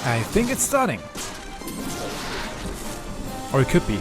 I think it's starting. Or it could be.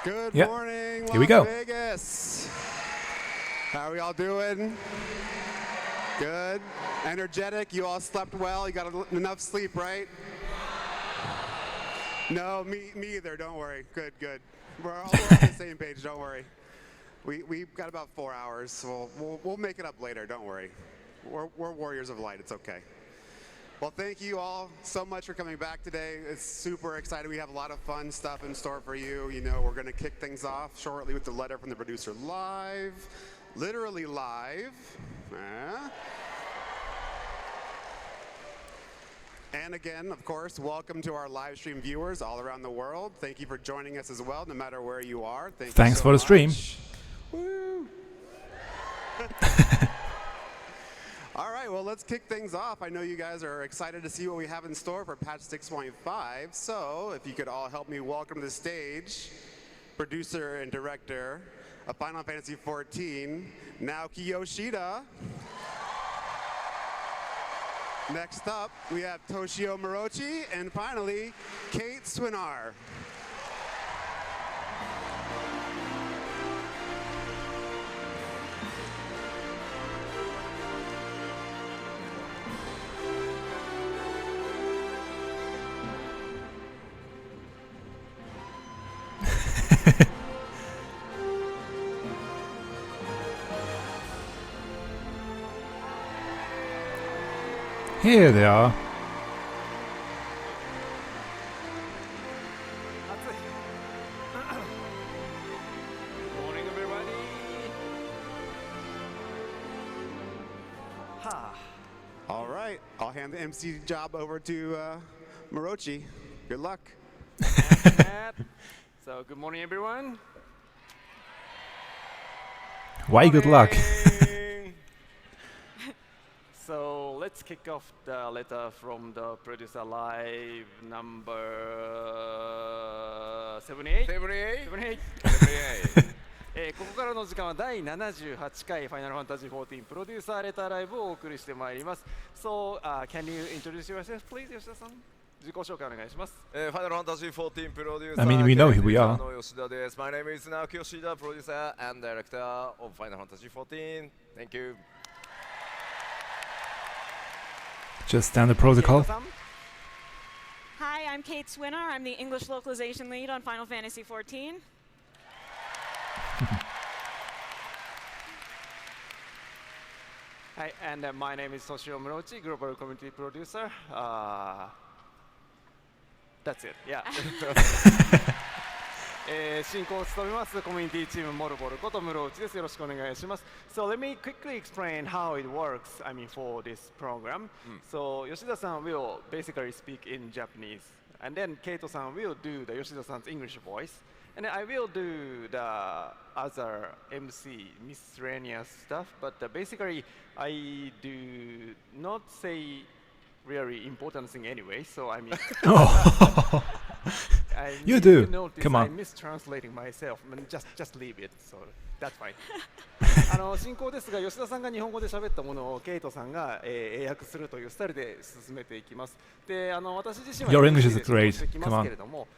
Good Yep. morning, Here we go. Las Vegas. How are we all doing? Good. Energetic. You all slept well. You got enough sleep, right? No, me either. Don't worry. Good, good. We're all on the same page. Don't worry. We've got about 4 hours, so we'll make it up later. Don't worry. We're warriors of light. It's okay. Well, thank you all so much for coming back today. It's super exciting. We have a lot of fun stuff in store for you. You know, we're going to kick things off shortly with the letter from the producer live, literally live. And again, of course, welcome to our live stream viewers all around the world. Thank you for joining us as well, no matter where you are. Thanks for the stream. Woo. All right, well, let's kick things off. I know you guys are excited to see what we have in store for patch 6.5. So if you could all help me welcome to the stage producer and director of Final Fantasy XIV, Naoki Yoshida. Next up, we have Toshio Morochi, and finally, Kate Swinar. Here they are. Good morning, everybody. All right, I'll hand the MC job over to Morochi. Good luck. So, good morning, everyone. Why good luck? So, let's kick off the letter from the producer live number 78. 78. ここからの時間は第78回ファイナルファンタジー14プロデューサーレターライブをお送りしてまいります。So, can you introduce yourself, please, 吉田さん？自己紹介お願いします。ファイナルファンタジー14プロデューサー I mean, we know who we are. 吉田です。My name is Naoki Yoshida, producer and director of Final Fantasy XIV. Thank you. Just standard protocol. Hi, I'm Kate Swinar. I'm the English localization lead on Final Fantasy XIV. Hi, and my name is Toshio Morochi, global community producer. That's it. Yeah. 進行を務めますコミュニティチームモルボルこと室内です。よろしくお願いします。So let me quickly explain how it works. I mean for this program. So Yoshida-san will basically speak in Japanese, and then Keito-san will do the Yoshida-san's English voice, and then I will do the other MC miscellaneous stuff. But basically, I do not say really important thing anyway. So I mean. Oh. You do. Come on. I'm mistranslating myself. I mean, just leave it. So that's fine. 進行ですが、吉田さんが日本語で喋ったものをケイトさんが英訳するというスタイルで進めていきます。で、私自身は Your English is して great. きますけれども、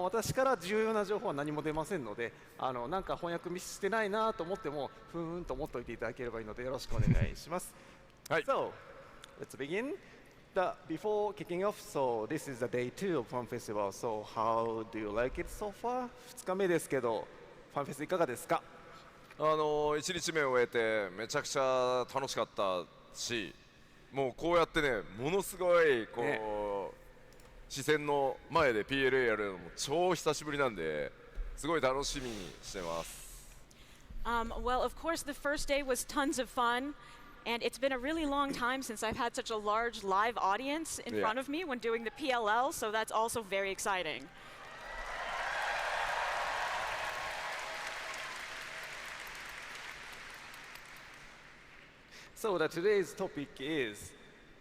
私から重要な情報は何も出ませんので、なんか翻訳ミスしてないなと思っても、ふーんと思っておいていただければいいのでよろしくお願いします。So, let's begin. Before kicking off, so this is the day 2 of Fan Festival. So, how do you like it so far? 2日目ですけど、ファンフェスいかがですか1日目を終えてめちゃくちゃ楽しかったし、もうこうやってね、ものすごいこう、ね、視線の前で PLA やるのも超久しぶりなんで、すごい楽しみにしてます。Well, of course, the first day was tons of fun, and it's been a really long time since I've had such a large live audience in front of me when doing the PLL, so that's also very exciting. So today's topic is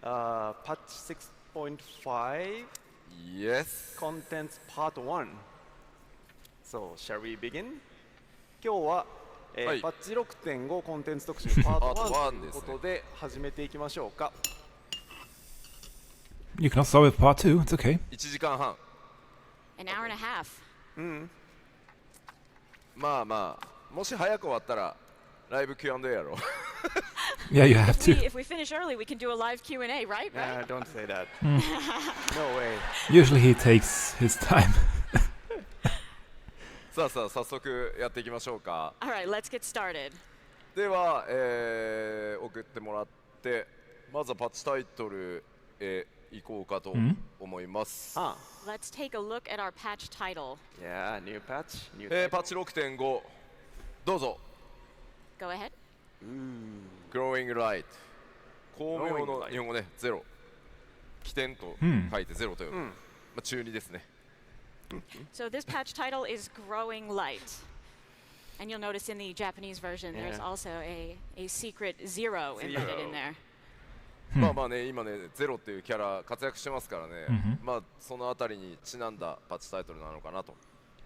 patch 6.5. Yes. Contents part 1. So shall we begin? 今日は、パッチ 6.5 コンテンツ特集パート1ということで始めていきましょうか。You can also start with part 2. It's okay. 1時間半。An hour and a half. まあまあ、もし早く終わったらライブ Q&A やろう。Yeah, you have to. If we finish early, we can do a live Q&A, right? Don't say that. No way. Usually he takes his time. さあ早速やっていきましょうか。All right, let's get started. では、送ってもらって、まずはパッチタイトルへ行こうかと思います。Let's take a look at our patch title. Yeah, new patch. パッチ 6.5 どうぞ。Go ahead. Growing Light 巧妙の日本語ね、ゼロ起点と書いてゼロという、中2ですね。So this patch title is Growing Light. And you'll notice in the Japanese version there's also a secret zero embedded in there. まあまあね、今ね、ゼロっていうキャラ活躍してますからね、まあそのあたりにちなんだパッチタイトルなのかなと。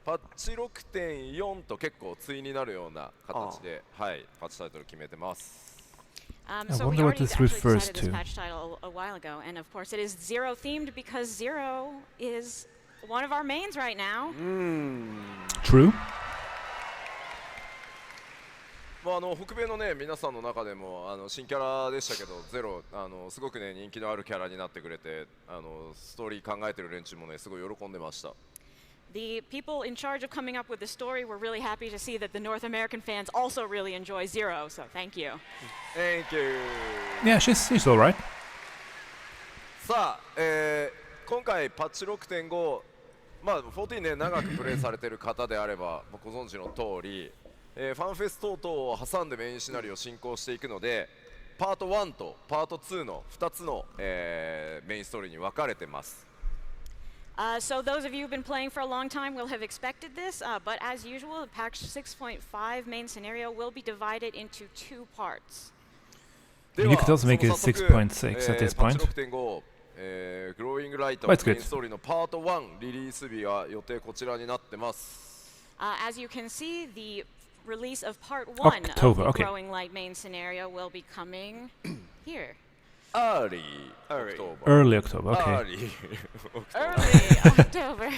パッチ 6.4 と結構対になるような形で、はい、パッチタイトル決めてます。So we already actually decided this patch title a while ago, and of course it is Zero themed because Zero is one of our mains right now. True. まあ北米のね皆さんの中でも新キャラでしたけど、ゼロすごくね人気のあるキャラになってくれて、ストーリー考えてる連中もねすごい喜んでました。The people in charge of coming up with the story were really happy to see that the North American fans also really enjoy Zero, so thank you. Thank you. Yeah, she's all right. さあ、今回パッチ 6.5、まあ14ね長くプレイされてる方であればご存知の通り、ファンフェス等々を挟んでメインシナリオを進行していくので、パート1とパート2の2つの、メインストーリーに分かれてます。So those of you who've been playing for a long time will have expected this, but as usual, the patch 6.5 main scenario will be divided into 2 parts. You could also make it 6.6 at this point. グローイングライトメインストーリーのパート1リリース日は予定こちらになってます。As you can see, the release of part 1 of the Growing Light main scenario will be coming here. Early October, okay. Early October.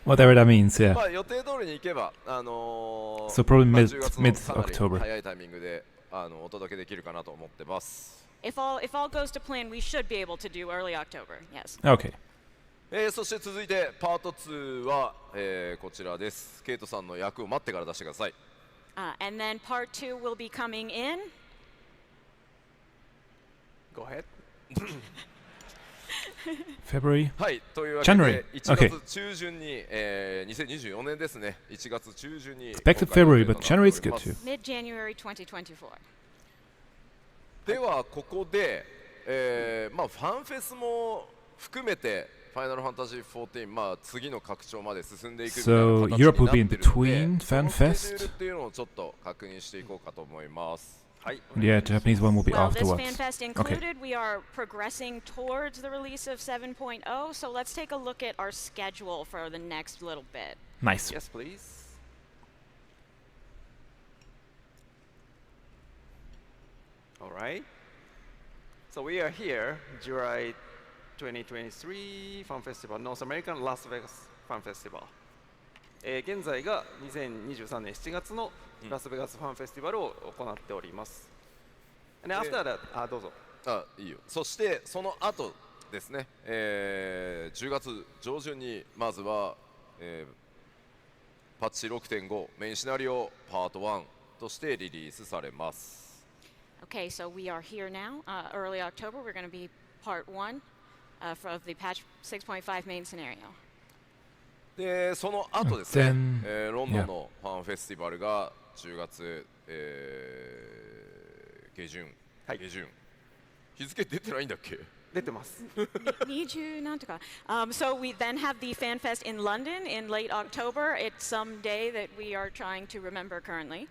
Whatever that means, yeah. まあ予定通りに行けばSo probably mid-October. 早いタイミングでお届けできるかなと思ってます。If all goes to plan, we should be able to do early October. Yes. Okay. そして続いてパート2は、こちらです。ケイトさんの役を待ってから出してください。And then part 2 will be coming in. Go ahead. February? はい、というわけで1月中旬に、2024年ですね。1月中旬に Expected February, but January is good too. Mid-January 2024. ではここで、まあファンフェスも含めてファイナルファンタジー14、まあ次の拡張まで進んでいくみたいな形になっているので、そのスケジュールっていうのをちょっと確認していこうかと思います。Yeah, Japanese one will be well, afterwards. This FanFest included, we are progressing towards the release of 7.0, so let's take a look at our schedule for the next little bit. Nice. Yes, please. All right. So we are here, July 2023 Fan Festival, North American Las Vegas Fan Festival. 現在が2023年7月のラスベガスファンフェスティバルを行っております。And after that、どうぞ。あ、いいよ。そしてその後ですね、10月上旬にまずは、パッチ 6.5 メインシナリオパート1としてリリースされます。Okay, so we are here now. Early October, we're going to be part 1 of the patch 6.5 main scenario. でその後ですね、 Then, ロンドンのファンフェスティバルが10月、下旬、はい下旬日付出てないんだっけ？出てます。 So we then have the Fan Fest in London in late October. It's some day that we are trying to remember currently.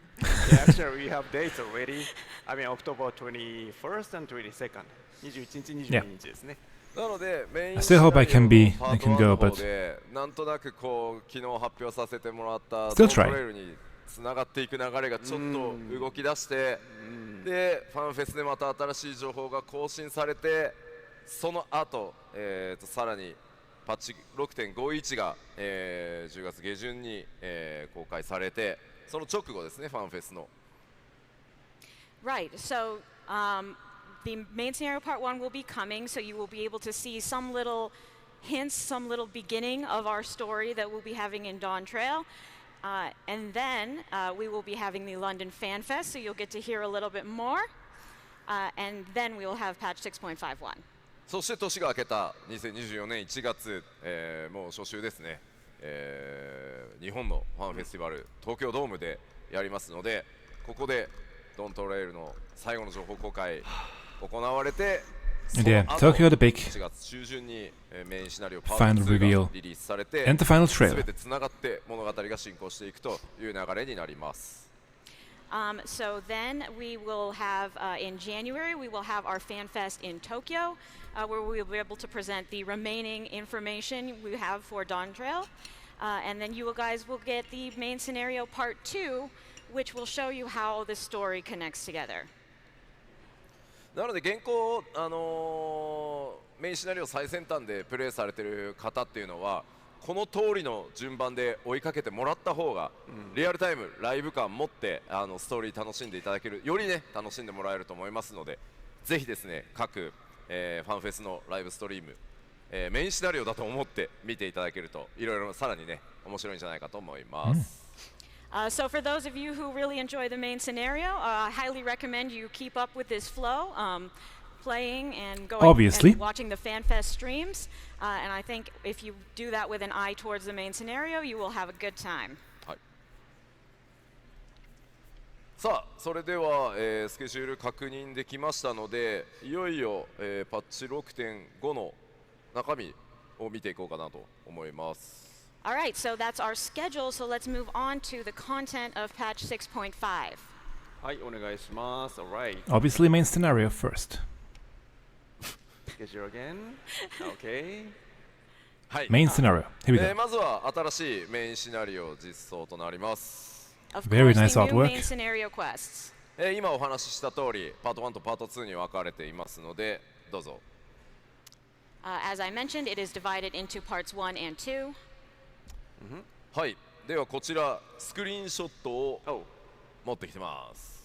Yeah, actually, we have dates already. I mean, October 21st and 22nd. 21日、22日ですね。なのでメイン I シ still ナ hope I リオ can be- のパ I ート can 1 go, の方 but- でなんとなくこう昨日発表させてもらったド Still ント try. レイルにつながっていく流れがちょっと動き出してでファンフェスでまた新しい情報が更新されてその後、さらにパッチ 6.51 が、10月下旬に、公開されてその直後ですねファンフェスの Right. So the main scenario part 1 will be coming, so you will be able to see some little hints, some little beginning of our story that we'll be having in Dawn Trail. And then we will be having the London Fan Fest, so you'll get to hear a little bit more. And then we will have patch 6.51. そして年が明けた2024年1月、もう初週ですね、日本のファンフェスティバル東京ドームでやりますのでここでドントレイルの最後の情報公開行われてそ And の yeah, 後 Tokyo the big 1月中旬にメインシナリオパート final 2 reveal がリリースされて and the final 全 trailer. てつながって物語が進行していくという流れになります。So then we will have, in January, we will have our Fan Fest in Tokyo, where we will be able to present the remaining information we have for Dawn Trail. And then you guys will get the main scenario part 2, which will show you how the story connects together. なので現行、メインシナリオ最先端でプレイされている方っていうのはこの通りの順番で追いかけてもらった方が、リアルタイムライブ感持ってストーリー楽しんでいただけるよりね楽しんでもらえると思いますのでぜひですね各、ファンフェスのライブストリーム、メインシナリオだと思って見ていただけるといろいろさらにね面白いんじゃないかと思います。So for those of you who really enjoy the main scenario, I highly recommend you keep up with this flow, playing and going Obviously. and watching the FanFest streams. And I think if you do that with an eye towards the main scenario, you will have a good time. はい、さあそれでは、スケジュール確認できましたのでいよいよ、パッチ 6.5 の中身を見ていこうかなと思います。All right, so that's our schedule. So let's move on to the content of patch 6.5. はい、お願いします。Alright. Obviously, main scenario first. Schedule again. Okay. はい、 Main scenario. Here we go. まずは新しいメインシナリオ実装となります。 Of Very course, nice the new artwork. main scenario quests. 今お話しした通りパート1とパート2に分かれていますのでどうぞ。As I mentioned, it is divided into parts 1 and 2. はい、ではこちらスクリーンショットを持ってきてます。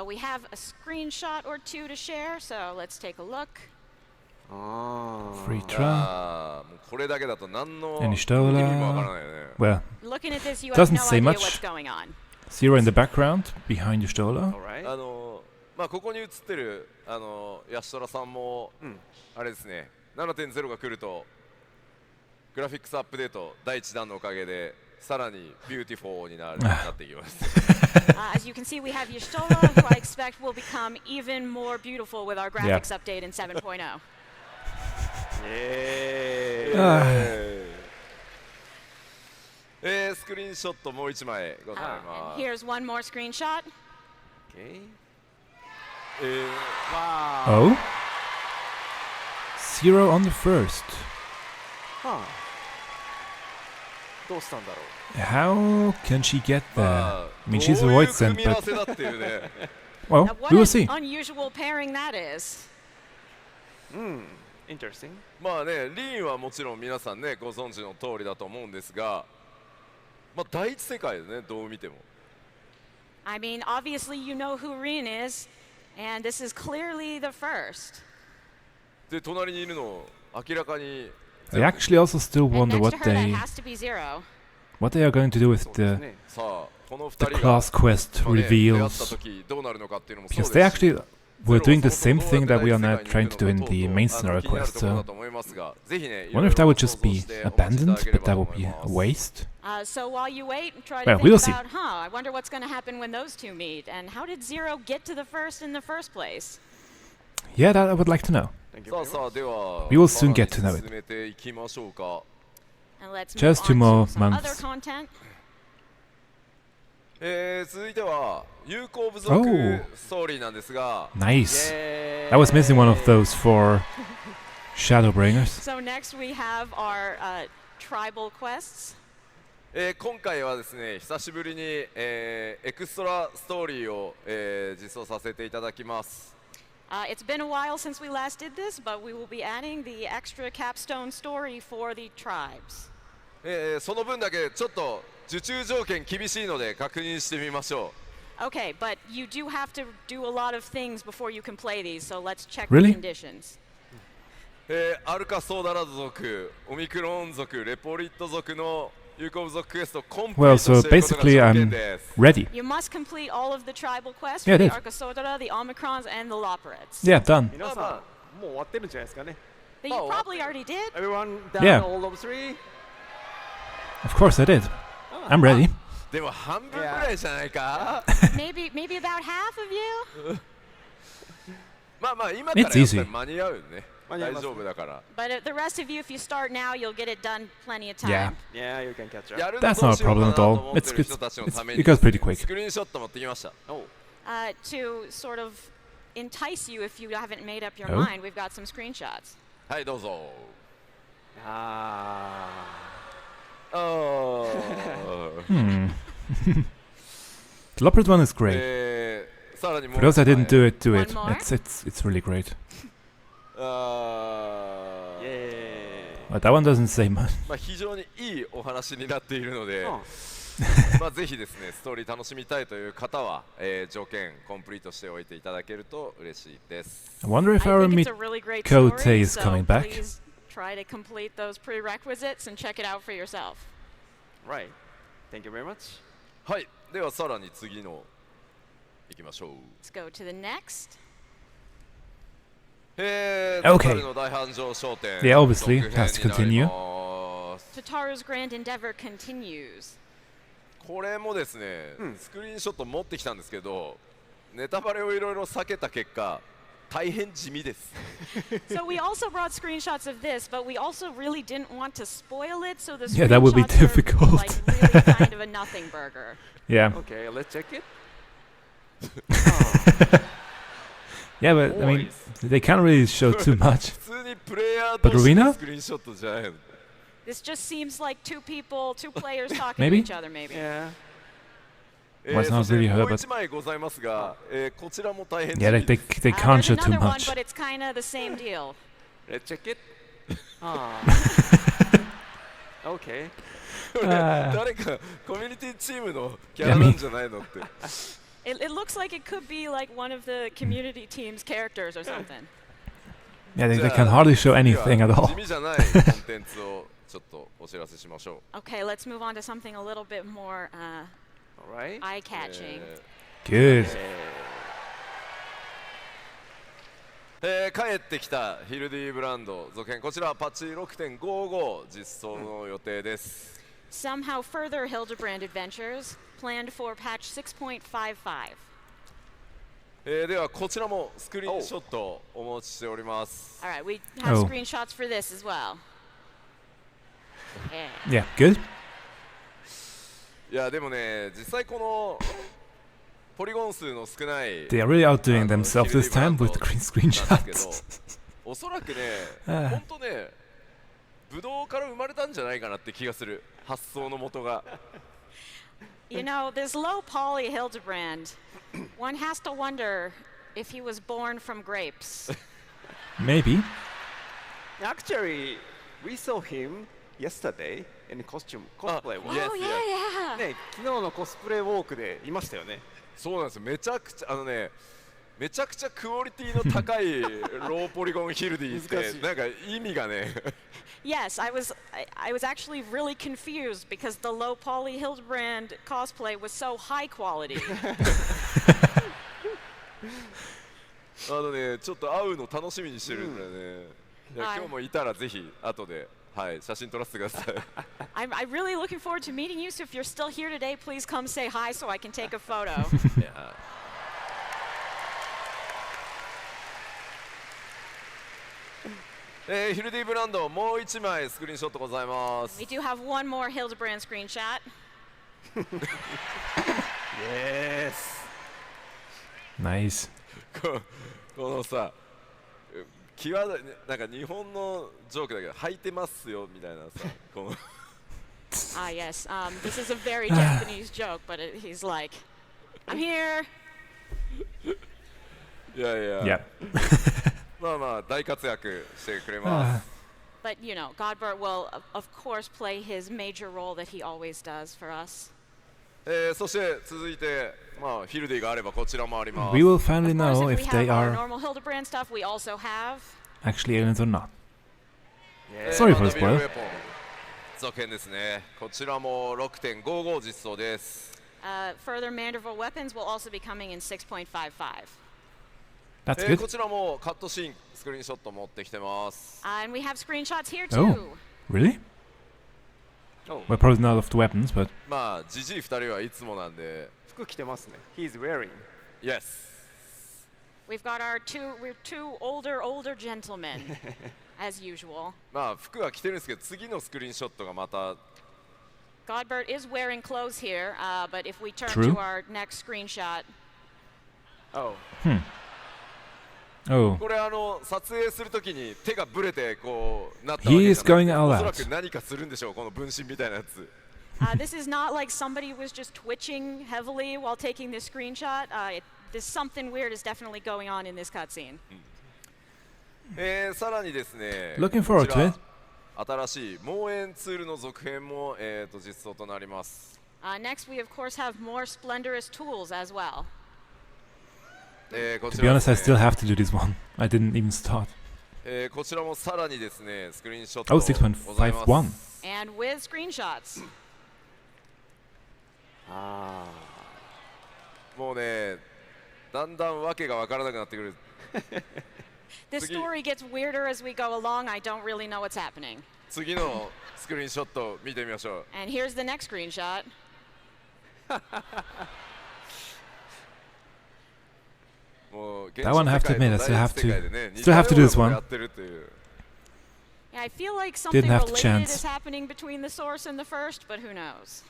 We have a screenshot or two to share, so let's take a look. Free trial. もうこれだけだと何の意 Any 味 Stola? もわからないよね。 Well, Looking at this, you Doesn't have no say idea much. what's going on. Zero in the background, behind your Stola. Alright. まあここに映ってるヤシトラさんも、あれですね 7.0 が来るとグラフィックスアップデート第1弾のおかげでさらにビューティフォーになっていきます。As you can see, we have Yashtola, who I expect will become even more beautiful with our graphics update in 7.0. スクリーンショットもう1枚ござい And ます。 here's one more screenshot. Okay. Oh? Zero on the first. どうしたんだろう。 How can she get there? まあ I mean, she's ど a ういう void 組 scent, み合わ but せだっていうね。 well, Now, what we will an see. unusual pairing that is. Interesting. まあね、リーンはもちろん皆さんねご存知の通りだと思うんですが、まあ第一世界でねどう見ても。I mean, obviously you know who Reen is, and this is clearly the first. で隣にいるの明らかに I actually also still And wonder next to what her, that they has to be Zero. are going to do with そうです the ね。さあこの2 the 人が class quest 出会った reveals, 時どうなるのかっていうのもそう because で they すし actually were doing the same thing that we are now trying to do in the main scenario quest. So I wonder if that would just be abandoned, but that would be a waste. So while you wait, try to Well, think we'll see. about, I wonder what's going to happen when those two meet, and how did Zero get to the first in the first place? Yeah, that I would like to know. Thank you さあ very さあ much. では We will soon get to know it. 進めていきましょうか And let's Just move on two more to some other months. content. 続いては友好部族 Oh. ストーリーなんですが Nice. Yay. I was missing one of those for Shadowbringers. So next we have our tribal quests. 今回はですね久しぶりに、エクストラストーリーを、実装させていただきます It's been a while since we last did this, but we will be adding the extra capstone story for the tribes. その分だけちょっと受注条件厳しいので確認してみましょ Okay, but you do have to do a lot of things before you can play these, so let's check Really? the conditions. う、アルカソーダラズ族オミクロン族レポリット族の友好部族クエストコンプリー Well, トしてい so ることが basically 条 I'm 件です ready. You must complete all of the tribal quests Yeah, for I the did. Arcosodra, the Omicrons, and the Loporets. Yeah, done. 皆さん、まあまもう終わってるんじゃないですかね。 That you Oh, probably already did. Everyone down Yeah. all of three? Of course I did. I'm ready. でも半分くらいじゃないか maybe about half of you. まあまあ今からやっ It's ぱ easy. り間に合うね間に合います大丈夫だから But the rest of you, if you start now, you'll get it done plenty of time. Yeah. Yeah, you can catch up. やるの That's どう not a しようか problem な at と all. 思ってる人たちのために It goes pretty quick. スクリーンショット持ってきました Oh. To sort of entice you if you haven't made up your Oh. mind, we've got some screenshots. はいどうぞあThe Leopard one is great. さらにも For those that didn't do it, do One it. more? It's really great. ー。イエ But that one doesn't say much. まあ非常にいいお話になっているので、ーイ。まあぜひですねストーリー楽しみたいという方は、条件コンプリートしておいていただけると嬉しいです I wonder if I our think it's meet a really great Kote story, is so coming back. please try to complete those prerequisites and check it out for yourself. Right. Thank you very much. はいではさらに次のいきましょう Let's go to the next. Okay. トの大繁盛商店 Yeah, obviously, 続編 has to になり continue. ます Tataru's grand endeavor continues. これもですね、スクリーンショット持ってきたんですけどネタバレをいろいろ避けた結果大変地味です So we also brought screenshots of this, but we also really didn't want to spoil it, so the Yeah, that would be screenshots are, difficult. like really kind of a nothing burger. Yeah. Okay, let's check it. Yeah, but I mean, they can't really show too much. 普通にプレイヤー But 同士 Arena? のスクリーンショットじゃないの This just seems like two players talking Maybe? to each other, maybe. Yeah. Well, it's そ not して really も her, う but 一枚ございますが、こちらも大変地 yeah, 味 they です they can't There's show too another one, much. but it's kind of the same deal. Let's check it. Okay. 誰かコミュニティチームのキャラなんじゃないのって It looks like it could be like one of the community team's characters or something. Yeah, they can hardly show anything at all. 地味じゃないコンテンツをちょっとお知らせしましょう Okay, let's move on to something a little bit more Alright. eye-catching. Good. 帰ってきたヒルディブランド続編こちらパッチ 6.55 実装の予定です、 Somehow further Hildebrand adventures planned for patch 6.55. ではこちらもスクリーンショットお持ちしております All right, we have Oh. screenshots for this as well. Yeah. Yeah, good. いやでもね実際このポリゴン数の少ない They are really outdoing themselves this time with green なんですけど screenshots. おそらくねああ本当ねブドウから生まれたんじゃないかなって気がする発想の元が You know, this low poly Hildebrand, one has to wonder if he was born from grapes. Maybe. Actually, we saw him yesterday in costume cosplay walk. Yes, Oh, yes. yeah, yeah. ね、昨日のコスプレウォークでいましたよね。そうなんですよめちゃくちゃめちゃくちゃクオリティの高いローポリゴンヒルディってなんか意味がね。Yes, I was actually really confused because the low poly Hildebrand cosplay was so high quality. ちょっと会うの楽しみにしてるんだよね。いや今日もいたらぜひ後で、はい、写真撮らせてください。I'm really looking forward to meeting you. So if you're still here today, please come say hi so I can take a photo. いやヒルディブランドもう1枚スクリーンショットございます。 We do have one more Hildebrand screenshot. Yes. Nice. このさ、際どいなんか日本のジョークだけど履いてますよみたいなさ、このYes. This is a very Japanese joke, but he's like, I'm here. いやいや。Yep. まあまあ大活躍してくれます。But you know, Godbert will of course play his major role that he always does for us. そして続いて、まあフィルディがあればこちらもあります。 We will finally Of course, know if if we they have our are normal Hildebrand stuff, we also have. actually aliens or not. Sorry for the spoiler. 続編ですね。こちらも 6.55 実装です。Further Manderville weapons will also be coming in 6.55. That's good. こちらもカットシーンスクリーンショット持ってきてます。 And we have screenshots here Oh. too. Really? Oh. We're probably not of the weapons, but まあジジイ2人はいつもなんで。服着てますね。He's wearing. Yes. We've got we're two older gentlemen, as usual. まあ服は着てるんですけど次のスクリーンショットがまた Godbert is wearing clothes here, but if we turn True. to our next screenshot, Oh. oh, これ撮影するときに手がブレてこうなったわ He け is じゃなく going て all おそら out. く何かするんでしょうこの分身みたいなやつ。this is not like somebody was just twitching heavily while taking this screenshot. There's something weird is definitely going on in this cutscene. さらにですね Looking forward こちら to it. 新しい猛炎ツールの続編も実装となります。Next, we of course have more splendorous tools as well. こ To ち be ら honest, で I す still ね have to do this one. I didn't even start. こちらもさらにですねスクリーンショット Oh, ございます。 6.51. And with screenshots. もうねだんだんわけがわからなくなってくる。 This story gets weirder as we go along. I don't really know what's happening. 次のスクリーンショット見てみましょう。 And here's the next screenshot. もう That one I have to admit, I still have to- 現実世界でね still have to do this 似たようなことを one. やってるっていう。 Yeah, I feel like something Didn't have the related chance. is happening between the source and the first, but who knows?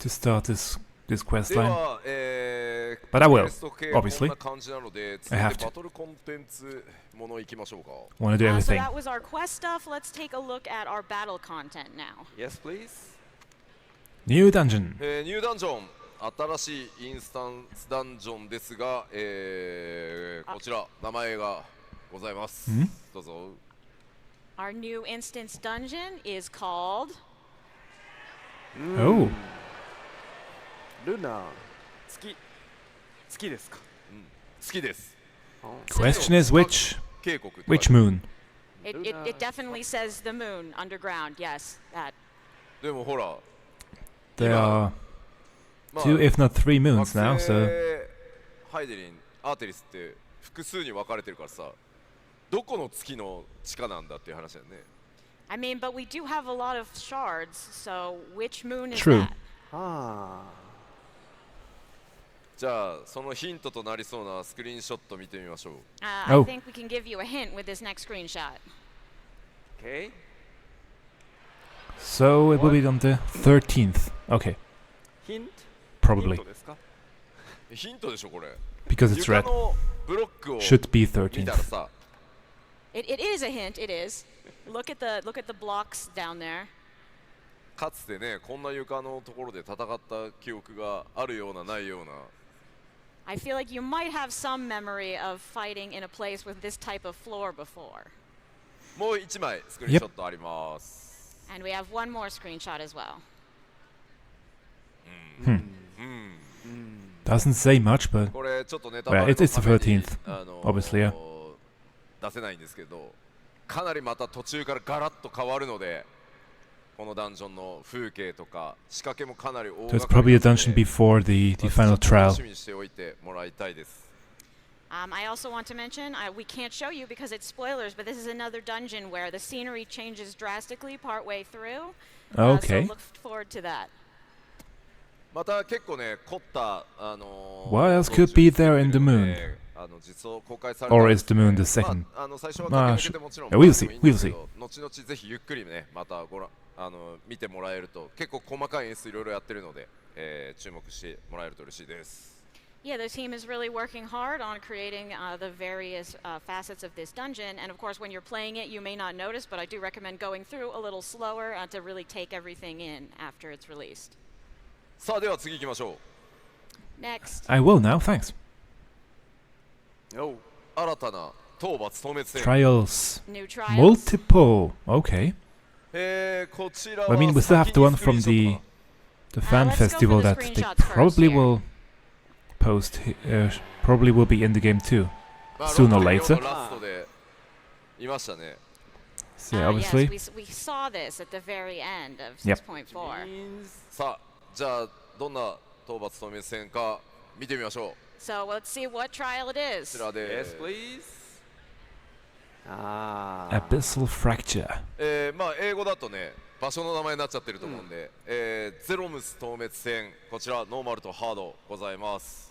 To start this quest で line. は、But I will, クエスト系 obviously. こんな感じなので、続い I て have to. バトルコンテンツもの行きましょうか。 Want to do So everything. that was our quest stuff. Let's take a look at our battle content now. Yes, please. New dungeon. ニューダンジョン、新しいインスタンスダンジョンですが、こちら名前がございます。どうぞ。 Our new instance dungeon is called Oh, ルナ月ですか。好きです。 question is which 渓谷って書いて which moon? it definitely says the moon underground. Yes, that. でもほら、 There are まあ two, if not three 惑 moons 星 now. So ハイデリン、アーテリスって複数に分かれてるからさ、どこの月の地下なんだっていう話だよね。 I mean, but we do have a lot of shards. So which moon is True. that? あじゃあそのヒントとなりそうなスクリーンショット見てみましょう。I Oh. think we can give you a hint with this next screenshot. あ。Okay. so it will be on the 13th. Okay, ヒント probably ですか。ヒントでしょこれ。 because it's 床 red. のブロックを Should be 見たら 13th. さ、 It is a hint. It is. Look at the blocks down there. かつてねこんな床のところで戦った記憶があるようなないような。 I feel like you might have some memory of fighting in a place with this type of floor before. もう1枚スクリーンショットあります。 And we have one more screenshot as well. Doesn't say much, but これちょっとネタバレ it's the のために 13th, obviously, yeah. 出せないんですけど、かなりまた途中からガラッと変わるので、このダンジョンの風景とか仕掛けもかなり大 So it's 掛か probably り a なの dungeon で、 before the ま final ずちょっと trial. 楽しみにしておいてもらいたいです。I also want to mention, we can't show you because it's spoilers, but this is another dungeon where the scenery changes drastically partway through. Okay. So look forward to that. また結構ね凝った What else could be there in the moon? 実装公開された Or んで is す the ね moon the second? まあ最初は駆け抜けてもちろん we'll see, いいんですけ we'll ど後々ぜひゆっくりねまたご覧見てもらえると結構細かい演出いろいろやってるので、注目してもらえると嬉しいです。Yeah, the team is really working hard on creating the various facets of this dungeon. And of course, when you're playing it, you may not notice, but I do recommend going through a little slower to really take everything in after it's released. さあでは次行きましょ Next, I will now, thanks. う。新たな討伐透滅戦。 Trials. new trials. Multiple. Okay. こちら I mean, we still have the one from 先にスクリーンショット the fan let's go for festival the that they screenshots first probably here. will post, probably will be in the game too. まあ sooner or 6.4 later. のラストでいましたね。 So yeah, obviously. Yes, we saw this at the very end of Yep. 6.4. さあじゃあどんな討伐透滅戦か見てみましょう。 So let's see what trial it こ is. ちらで Yes, please. Ah. Abyssal Fracture. まあ英語だとね場所の名前になっちゃってると思うんで、ゼロムス透滅戦こちらノーマルとハードございます。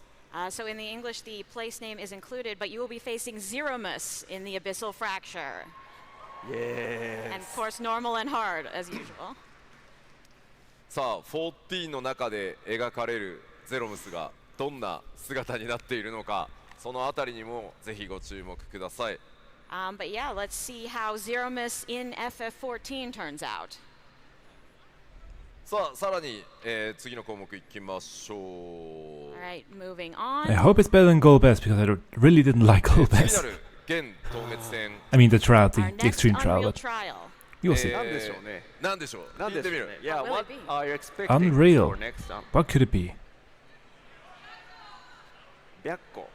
So in the English, the place name is included, but you will be facing Zeromus in the Abyssal Fracture. Yes. And of course, normal and hard, as usual. さあ14の中で描かれるゼロムスがどんな姿になっているのかそのあたりにもぜひご注目ください。 But yeah, let's see how Zeromus in FF14 turns out. さあさらに、次の項目いきましょう。 All right, moving I on. hope it's better than Goal Best because I really didn't like Goal 次な Best. る現透滅戦 I mean the trial, the Our next extreme trial, Unreal but trial. you'll see. なんでしょうね。なんでしょうなん聞いてみるでしょうね。Yeah, What will what it be? are you expecting Unreal. for next time? What could it be? 白虎。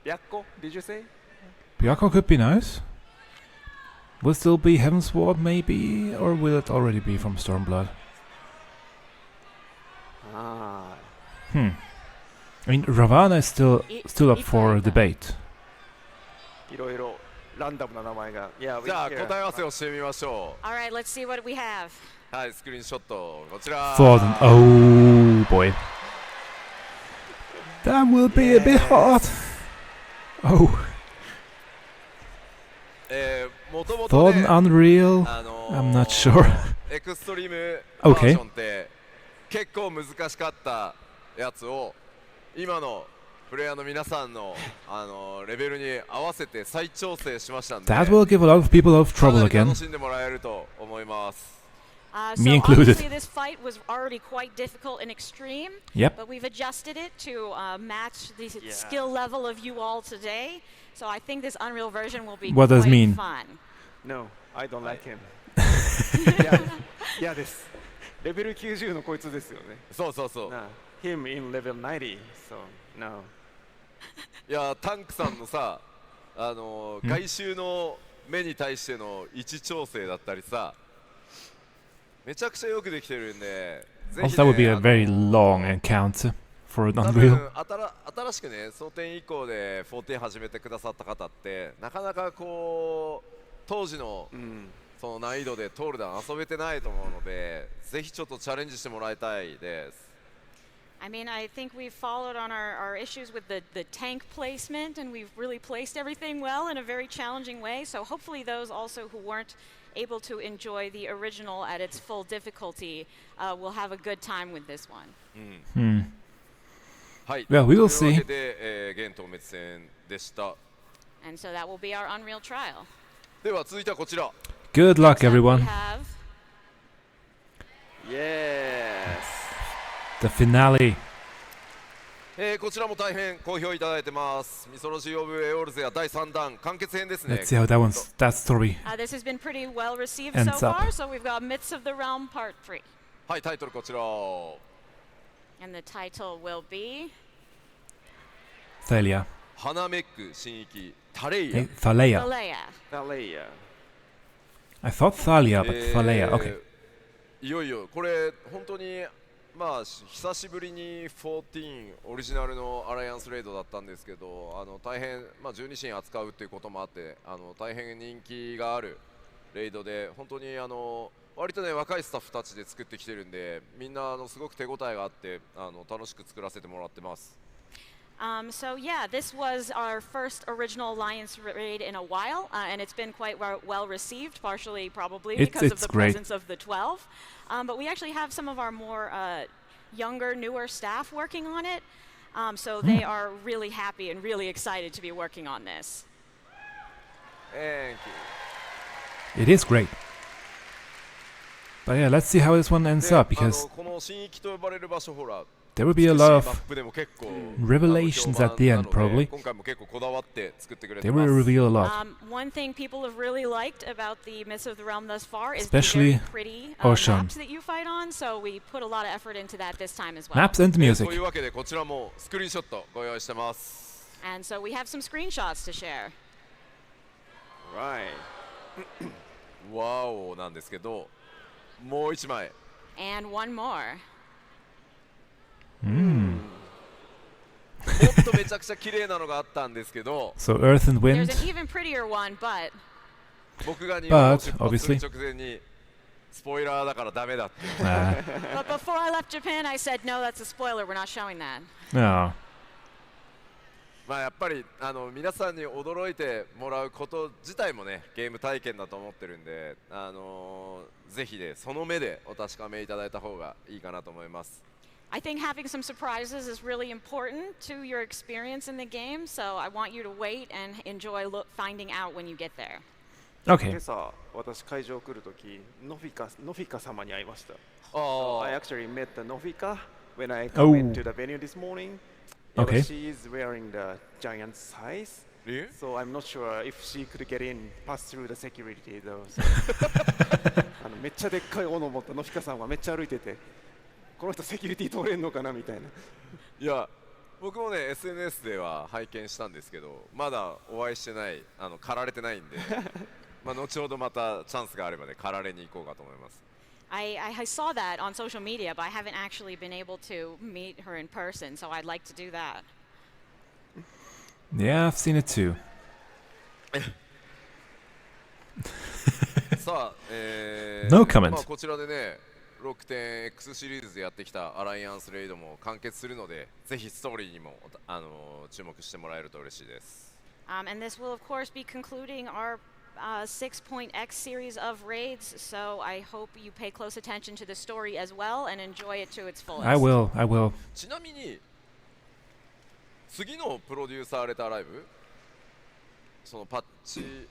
白虎 Did you say? Byakko could be nice. Will still be Heaven's Ward maybe, or will it already be from Stormblood? Ah. I mean, Ravana is still up for debate. いろいろランダムな名前が。Yeah, じゃあ we hear. 答え合わせをしてみましょ All right, let's see what we have. う。はいスクリーンショットこちら。 Thornton. Oh boy. That will be a bit hard. Oh. もともと Thornton ね Unreal. I'm not sure. エクストリームバー Okay. ジョンって結構難しかったやつを今のプレイヤーの皆さんのレベルに合わせて再調整しましたんで That will give a lot of people a lot of か trouble なり again. 楽しんでもらえると思います。 So Me included. obviously this fight was already quite difficult and extreme, Yep. but we've adjusted it to match the skill level of you all today. So I think this Unreal version will be What does quite mean? fun. No, I don't like him. 嫌です。レベル90のこいつですよね。そうそうそう。 な Him in level 90. So, no. いやタンクさんのさ外周の目に対しての位置調整だったりさめちゃくちゃよくできてるんでぜひ Also, that would be ね a very long encounter for an 多 Unreal. 分新しくね争点以降で14始めてくださった方ってなかなかこう当時のその難易度でトールダン遊べてないと思うのでぜひちょっとチャレンジしてもらいたいです。 I mean, I think we've followed on our issues with the tank placement, and we've really placed everything well in a very challenging way. So hopefully those also who weren't able to enjoy the original at its full difficulty will have a good time with this one. はい。 Well, we will というわ see. けで、現透滅戦でした。 And so that will be our Unreal trial. では続いてはこちら。 Good luck, Next up, we everyone. have Yes. The finale. こちらも大変好評いただいてます。ミソロジー・オブ・エオルゼア第3弾完結編ですね。 Let's see how that story. this has been pretty well received Ends so up. far. So we've got Myths of the Realm Part 3. はい、タイトルこちら。 And the title will be Thalia. ハナメック新域タレイヤ Hey, Thalea. Thalea. Thalea. I thought Thalia, but Thalea. Okay. いよいよこれ本当にまあ久しぶりに14オリジナルのアライアンスレイドだったんですけど大変、まあ、12神扱うっていうこともあって大変人気があるレイドで本当に割とね若いスタッフたちで作ってきてるんでみんなすごく手応えがあって楽しく作らせてもらってます。So yeah, this was our first original Alliance raid in a while, and it's been quite well received, partially probably because of the presence of the 12. But we actually have some of our more younger, newer staff working on it, so they are really happy and really excited to be working on this. Thank you. It is great. But yeah, let's see how this one ends up, because この新域と呼ばれる場所ほら there will be a lot of revelations at the end, probably. They will reveal a lot. One thing people have really liked about the Myths of the Realm thus far is Especially the very pretty Ocean. maps that you fight on, so we put a lot of effort into that this time as well. Maps and music. というわけでこちらもスクリーンショットご用意してます。 And so we have some screenshots to share. Right. わおなんですけど、もう一枚。And one more. もっとめちゃくちゃ綺麗なのがあったんですけど、 So Earth and There's Wind. an even prettier one, but 僕が日本を出 But 発する obviously 直前にスポイラーだからダメだって。 but before I left Japan, I said, no, that's a spoiler. We're not showing that. No. まあやっぱり皆さんに驚いてもらうこと自体もねゲーム体験だと思ってるんで、ぜひねその目でお確かめいただいた方がいいかなと思います。 I think having some surprises is really important to your experience in the game, so I want you to wait and enjoy finding out when you get there. Okay. 今朝私会場来るときノフィカ様に会いました。あ I actually met the Nofika when I Oh. come into the venue this morning. Okay. She is wearing the giant size, え so I'm not sure if she could get in, pass through the security though. So めっちゃでっかい斧を持ったノフィカさんはめっちゃ歩いてて、この人セキュリティ通れんのかなみたいな。いや僕もね SNS では拝見したんですけどまだお会いしてない狩られてないんでまあ後ほどまたチャンスがあればね狩られに行こうかと思います。 I saw that on social media, but I haven't actually been able to meet her in person, so I'd like to do that. Yeah, I've seen it too. さあ、No comment. まあこちらでね 6.X シリーズでやってきたアライアンスレイドも完結するのでぜひストーリーにも注目してもらえると嬉しいです。 And this will, of course, be concluding our 6.X series of raids, so I hope you pay close attention to the story as well and enjoy it to its fullest. I will. I will. ちなみに次のプロデューサーレターライブそのパッチ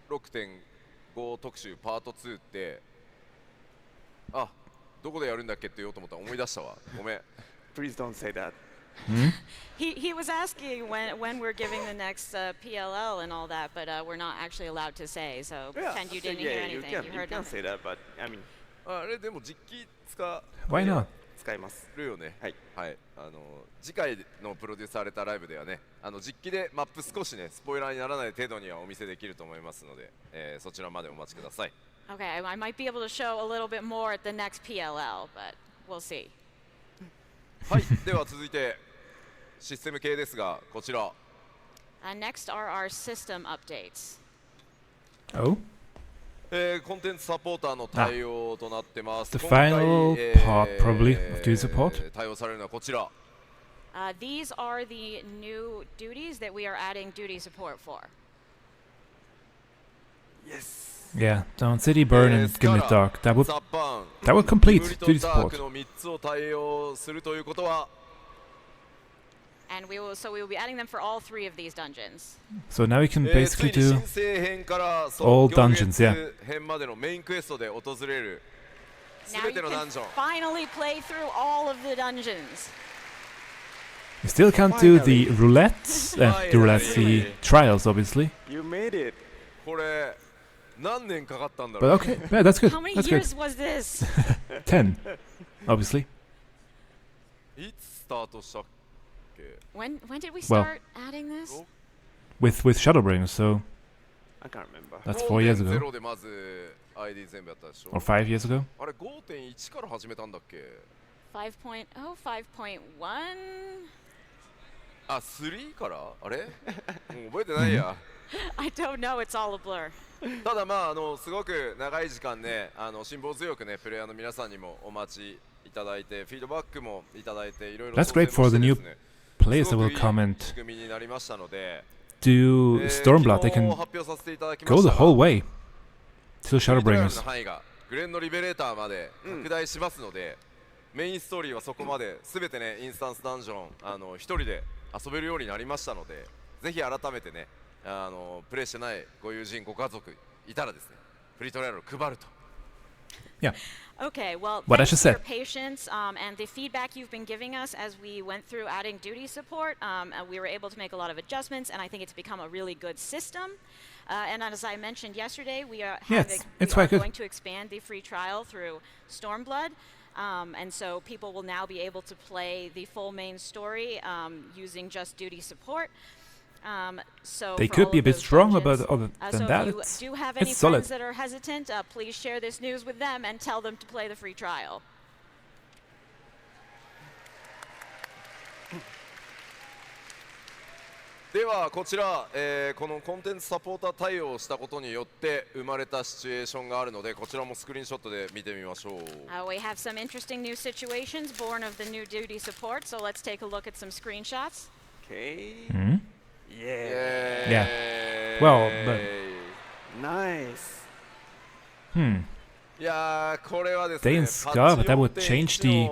6.5 特集パート2ってあどこでやるんだっけって言おうと思ったら思い出したわごめん。 Please don't say that. He was asking when we're giving the next PLL and all that, but we're not actually allowed to say, so pretend you didn't hear anything. You heard can nothing. say that, but I mean あれでも実機使 Why not? 使います。るよね。はい。はい。次回のプロデュースされたライブではね、実機でマップ少しねスポイラーにならない程度にはお見せできると思いますので、そちらまでお待ちください。 Okay, I might be able to show a little bit more at the next PLL, but we'll see. はい。では続いてシステム系ですがこちら。Next are our system updates. Oh? コンテンツサポーターの対応となってます。 The 今回 final part, probably, of duty support. 対応されるのはこちら。 These are the new duties that we are adding duty support for. Yes. Yeah, Down City, Burn, and Gimlet Dark. That would ザッパン complete グリと duty ダー support. クの3つを対応するということは And we will be adding them for all 3 of these dungeons. So now we can つい basically に do 新生編から all 行 dungeons, 列 yeah. 編までのメインクエストで訪れる Now 全 you てのダ can ンジョン finally play through all of the dungeons. We still can't do the roulettes, the trials, obviously. You made it. これ何年かかったんだ But ろう okay, yeah, that's good. How many That's good. years was this? 10, obviously. いつスタートしたけ When did we Well- start adding this? with Shadowbringers, so I can't remember. that's 4 years ago 5.0 でまず ID 全部やったでしょ or 5 years ago. あれ 5.1 から始めたんだっけ 5.0, 5.1? あ、3からあれもう覚えてないや I don't know, it's all a blur. ただまあすごく長い時間ね辛抱強くねプレイヤーの皆さんにもお待ちいただいてフィードバックもいただいていろいろ That's great 挑戦 for も the して new ですね players す that ご will くいい come and 仕組みになりましたので do 昨 Stormblood. 日 They can 発表させていただきま go し the たが whole way to フリートライアル Shadowbringers. の範囲がグレンのリベレーターまで拡大しますので、メインストーリーはそこまで全てねインスタンスダンジョン一人で遊べるようになりましたのでぜひ改めてねプレイしてないご友人ご家族いたらですねフリートライアルを配ると Yeah. Okay, well, What I thanks just for your said. patience and the feedback you've been giving us as we went through adding duty support. We were able to make a lot of adjustments, and I think it's become a really good system. And as I mentioned yesterday, we are, Yeah, it's quite good. going to expand the free trial through Stormblood. And so people will now be able to play the full main story using just duty support. So They for could all be a of bit those strong, dungeons, but other so than that, if you it's do have any solid. friends that are hesitant, please share this news with them and tell them to play the free trial. ではこちら、このコンテンツサポーター対応をしたことによって生まれたシチュエーションがあるのでこちらもスクリーンショットで見てみましょう We have some interesting new situations born of the new duty support, so let's take a look at some screenshots. Okay. Hmm? Yeah. Yeah. Well, but Nice. hmm. いやーこれはですね They in Scarlet, that would change the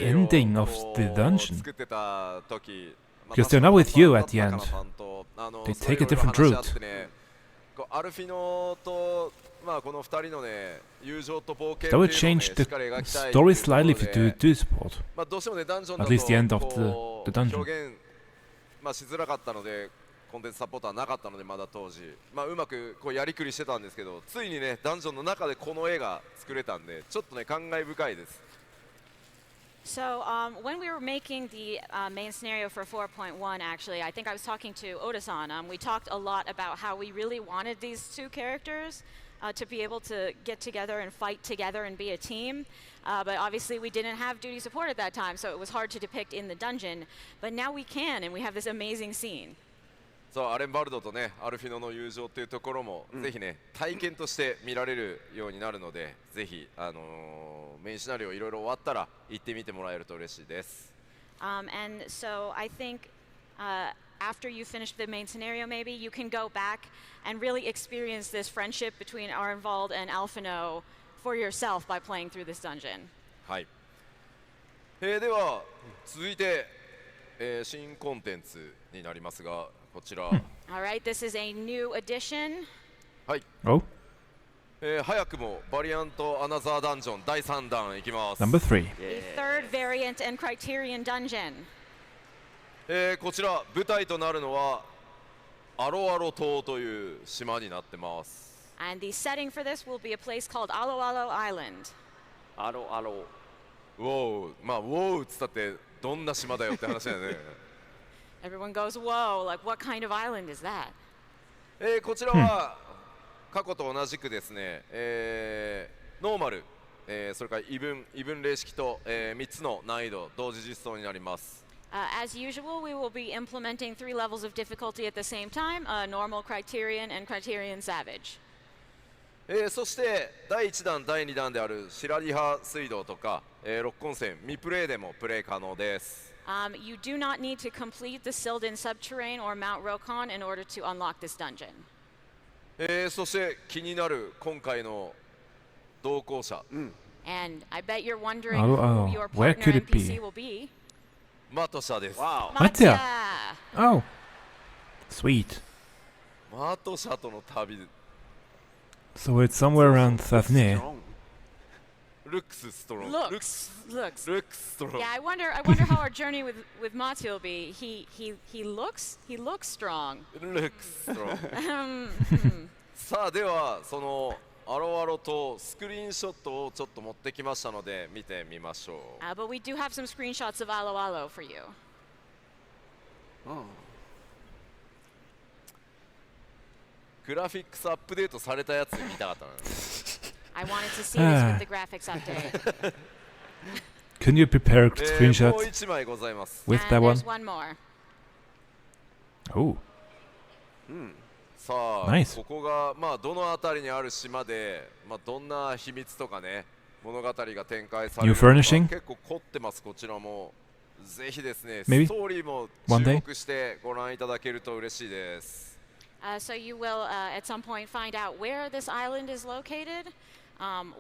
ending of the dungeon. 作ってた時 Because they're not with you at the end. They take a different route. アルフィノとまあこの2人のね友情と冒険っていう That のを would ね change し the っかり描きたい story slightly if you do duty support. まあどうしてもねダンジョンだ At least the end of とこう the dungeon. 表現まあしづらかったのでコンテンツサポーターなかったのでまだ当時まあうまくこうやりくりしてたんですけどついにねダンジョンの中でこの絵が作れたんでちょっとね感慨深いです So when we were making the main scenario for 4.1, actually, I think I was talking to Oda-san. We talked a lot about how we really wanted these two characters to be able to get together and fight together and be a team. But obviously we didn't have duty support at that time, so it was hard to depict in the dungeon. But now we can, and we have this amazing scene. そうアレンバルドとねアルフィノの友情っていうところも、ぜひね体験として見られるようになるのでぜひメインシナリオいろいろ終わったら行ってみてもらえると嬉しいです And so I think after you finish the main scenario, maybe you can go back and really experience this friendship between Arenvald and Alphino for yourself by playing through this dungeon. はい、では続いて、新コンテンツになりますがこちら All right, this is a new addition. はい、Oh, 早くもバリアントアナザーダンジョン第3弾いきます number 3. The third variant and criterion dungeon. こちら舞台となるのはアロアロ島という島になってます And the setting for this will be a place called Alo Alo Island. アロアロ。ウォーまあウォーっつったってどんな島だよって話だよね Everyone goes, whoa, like what kind of island is that? こちらは過去と同じくですね、ノーマル、それから異分例式と、3つの難易度同時実装になります As usual, we will be implementing 3 levels of difficulty at the same time, normal, criterion, and criterion savage. そして第1弾第2弾である白リハ水道とか、六根線未プレイでもプレイ可能です You do not need to complete the Silden Subterrane or Mount Rokon in order to unlock this dungeon. そして気になる今回の同行者、And I bet you're wondering Oh, who your where partner could it be? NPC will be. マトシャです、わ Matya. Matya! Oh, sweet. マトシャとの旅 So it's somewhere around Thavne. ルックスストロン Looks. ルックスストロン Yeah, I wonder how our journey with Matya will be. He looks strong. ルックスストロン Hmm. さあではそのアロアロとスクリーンショットをちょっと持ってきましたので見てみましょう But we do have some screenshots of Alo Alo for you. グラフィックスアップデートされたやつ見たかったな。I wanted to see this with the graphics update. Can you prepare a もう screenshot 1枚ございます。 with that And one? there's one more. Oh, さあ、 Nice. ここが、まあ、どの辺りにある島で、まあ、どんな秘密とかね、物語が展開される New のか furnishing? 結構凝ってます、こちらも。ぜひですね、 Maybe? ストーリーも One 注 day? 目してご覧いただけると嬉しいです。So you will at some point find out where this island is located,